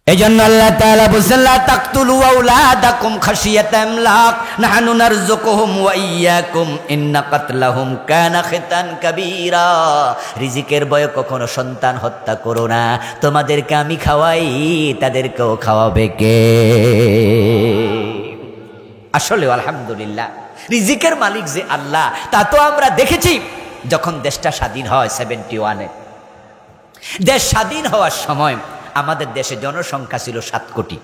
এই জন্য আল্লাহ তাআলা বলেন, লা তাকতুলু আওলাদাকুম খাশিয়াতা ইমলাক নাহনু নারযুকুহুম ওয়া ইয়্যাকুম ইন্না কাতলাহুম কানা খিতান কাবীরা। রিজিকের ভয়ে কখনো সন্তান হত্যা করো না, তোমাদেরকে আমি খাওয়াই, তাদেরকেও খাওয়াবে কে? আসলে আলহামদুলিল্লাহ, রিজিকের মালিক যে আল্লাহ তা তো আমরা দেখেছি। যখন দেশটা স্বাধীন হয় 71-এ, দেশ স্বাধীন হওয়ার সময় আমাদের দেশে জনসংখ্যা ছিল 7 কোটি।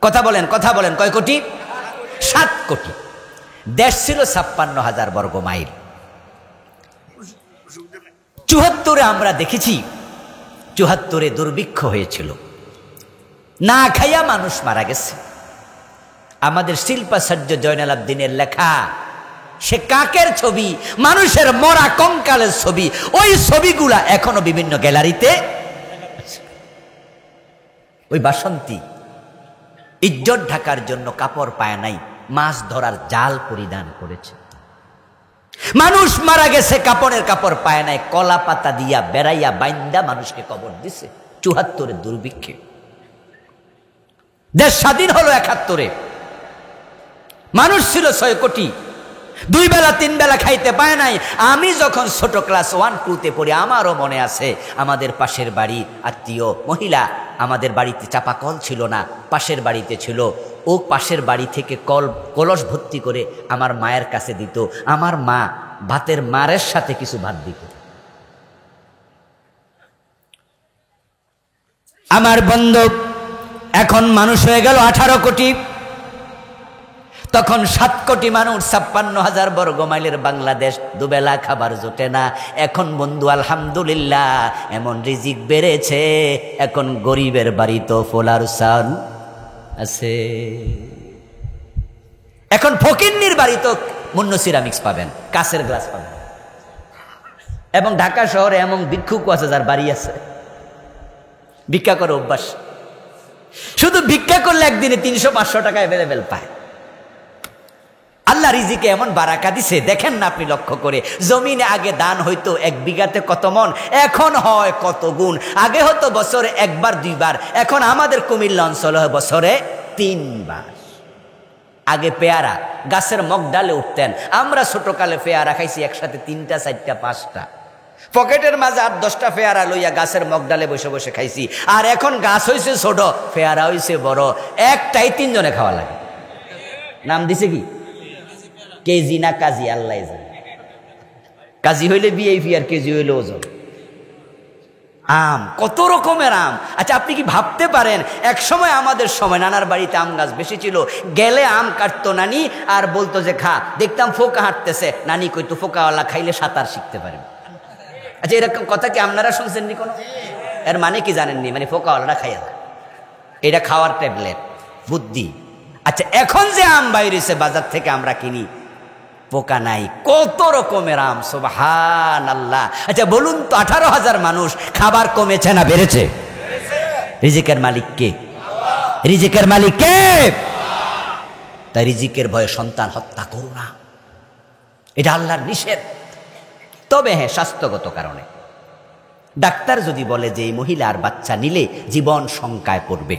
কথা বলেন, কথা বলেন, কয় কোটি? 7 কোটি। দেশ ছিল 56,000 বর্গ মাইল। 74-এ আমরা দেখেছি, 74-এ দুর্ভিক্ষ হয়েছিল, না খাইয়া মানুষ মারা গেছে। আমাদের শিল্পাচার্য জয়নাল আবদিনের লেখা সে কাকের ছবি, মানুষের মরা কঙ্কালের ছবি, ওই ছবিগুলা এখনো বিভিন্ন গ্যালারিতে। ওই বাসন্তী ইজ্জত ঢাকার জন্য কাপড় পায় নাই, মাছ ধরার জাল পরিধান করেছে। মানুষ মারা গেছে, কাপড়ের কাপড় পায় নাই, কলা পাতা দিয়া বেড়াইয়া বাইন্দা মানুষকে কবর দিছে ৭৪-এর দুর্ভিক্ষে। দেশ স্বাধীন হলো ৭১-এ, মানুষ ছিল ৬ কোটি, 2 বেলা 3 বেলা খাইতে পায় নাই। আমি যখন ছোট ক্লাস 1-2-তে পড়ি, আমারও মনে আছে, আমাদের পাশের বাড়ি আত্মীয় মহিলা, আমাদের বাড়িতে চাপা কল ছিল না, পাশের বাড়িতে ছিল, ও পাশের বাড়ি থেকে কলস ভর্তি করে আমার মায়ের কাছে দিত। আমার মা ভাতের মারের সাথে কিছু ভাত দিত। আমার বন্ধু, এখন মানুষ হয়ে গেল 18 কোটি, তখন 7 কোটি মানুষ, ৫৬,০০০ বর্গ মাইলের বাংলাদেশ, দুবেলা খাবার জোটে না। এখন বন্ধু আলহামদুলিল্লাহ এমন রিজিক বেড়েছে, এখন গরিবের বাড়ি তো ফোলার চাল আছে, এখন ফকিন্নির বাড়ি তো মুন্ন সিরামিক্স পাবেন, কাঁচের গ্লাস পাবেন। এবং ঢাকা শহরে এমন ভিক্ষুক আছে যার বাড়ি আছে, ভিক্ষা করে অভ্যাস, শুধু ভিক্ষা করলে একদিনে ৩০০-৫০০ টাকা অ্যাভেলেবেল পায়। আল্লাহ রিজিকে এমন বারাকা দিছে, দেখেন না আপনি লক্ষ্য করে, জমিনে আগে দান হইতো 1 বিঘাতে কত মন, এখন হয় কত গুণ। আগে হতো বছরে 1-2 বার, এখন আমাদের কুমিল্লা অঞ্চলে হয় বছরে 3 বার। আগে পেয়ারা গাছের মগডালে উঠতেন, আমরা ছোটকালে পেয়ারা খাইছি একসাথে 3টা 4টা 5টা, পকেটের মাঝে 8-10টা পেয়ারা লইয়া গাছের মগডালে বসে বসে খাইছি। আর এখন গাছ হইছে ছোট, পেয়ারা হইছে বড়, একটাই 3 জনে খাওয়া লাগে। নাম দিছে কি? কেজি না কাজী, আল্লাহ জানে। কাজী হইলে ভিআইপি, আর কেজি হইলে ওজন। আম, কত রকমের আম। আচ্ছা, আপনি কি ভাবতে পারেন, এক সময় আমাদের সময় নানার বাড়িতে আম গাছ বেশি ছিল, গেলে আম কাটতো নানি আর বলতো যে খা। দেখতাম ফোকা হাঁটতেছে, নানি কইতো ফোকাওয়ালা খাইলে সাঁতার শিখতে পারেন। আচ্ছা, এরকম কথা কি আপনারা শুনছেন নি কোনো? এর মানে কি জানেননি? মানে ফোকাওয়ালাটা খাইয়া, এটা খাওয়ার ট্যাবলেট, বুদ্ধি। আচ্ছা, এখন যে আম বাইরেছে বাজার থেকে আমরা কিনি, পোকা নাই, কত রকমের আম, সুবহানাল্লাহ। আচ্ছা বলুন তো, 18,000 মানুষ, খাবার কমেছে না বেড়েছে? রিজিকের মালিক কে? রিজিকের মালিক কে? তাই রিজিকের ভয়ে সন্তান হত্যা করো না, এটা আল্লাহর নিষেধ। তবে হ্যাঁ, স্বাস্থ্যগত কারণে ডাক্তার যদি বলে যে এই মহিলার বাচ্চা নিলে জীবন শঙ্কায় পড়বে,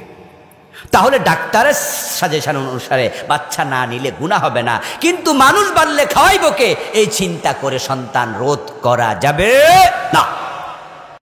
তাহলে ডাক্তারের সাজেশন অনুসারে বাচ্চা না নিলে গুনাহ হবে না। কিন্তু মানুষ বাড়লে খাওয়াইব কে, এই চিন্তা করে সন্তান রোধ করা যাবে না।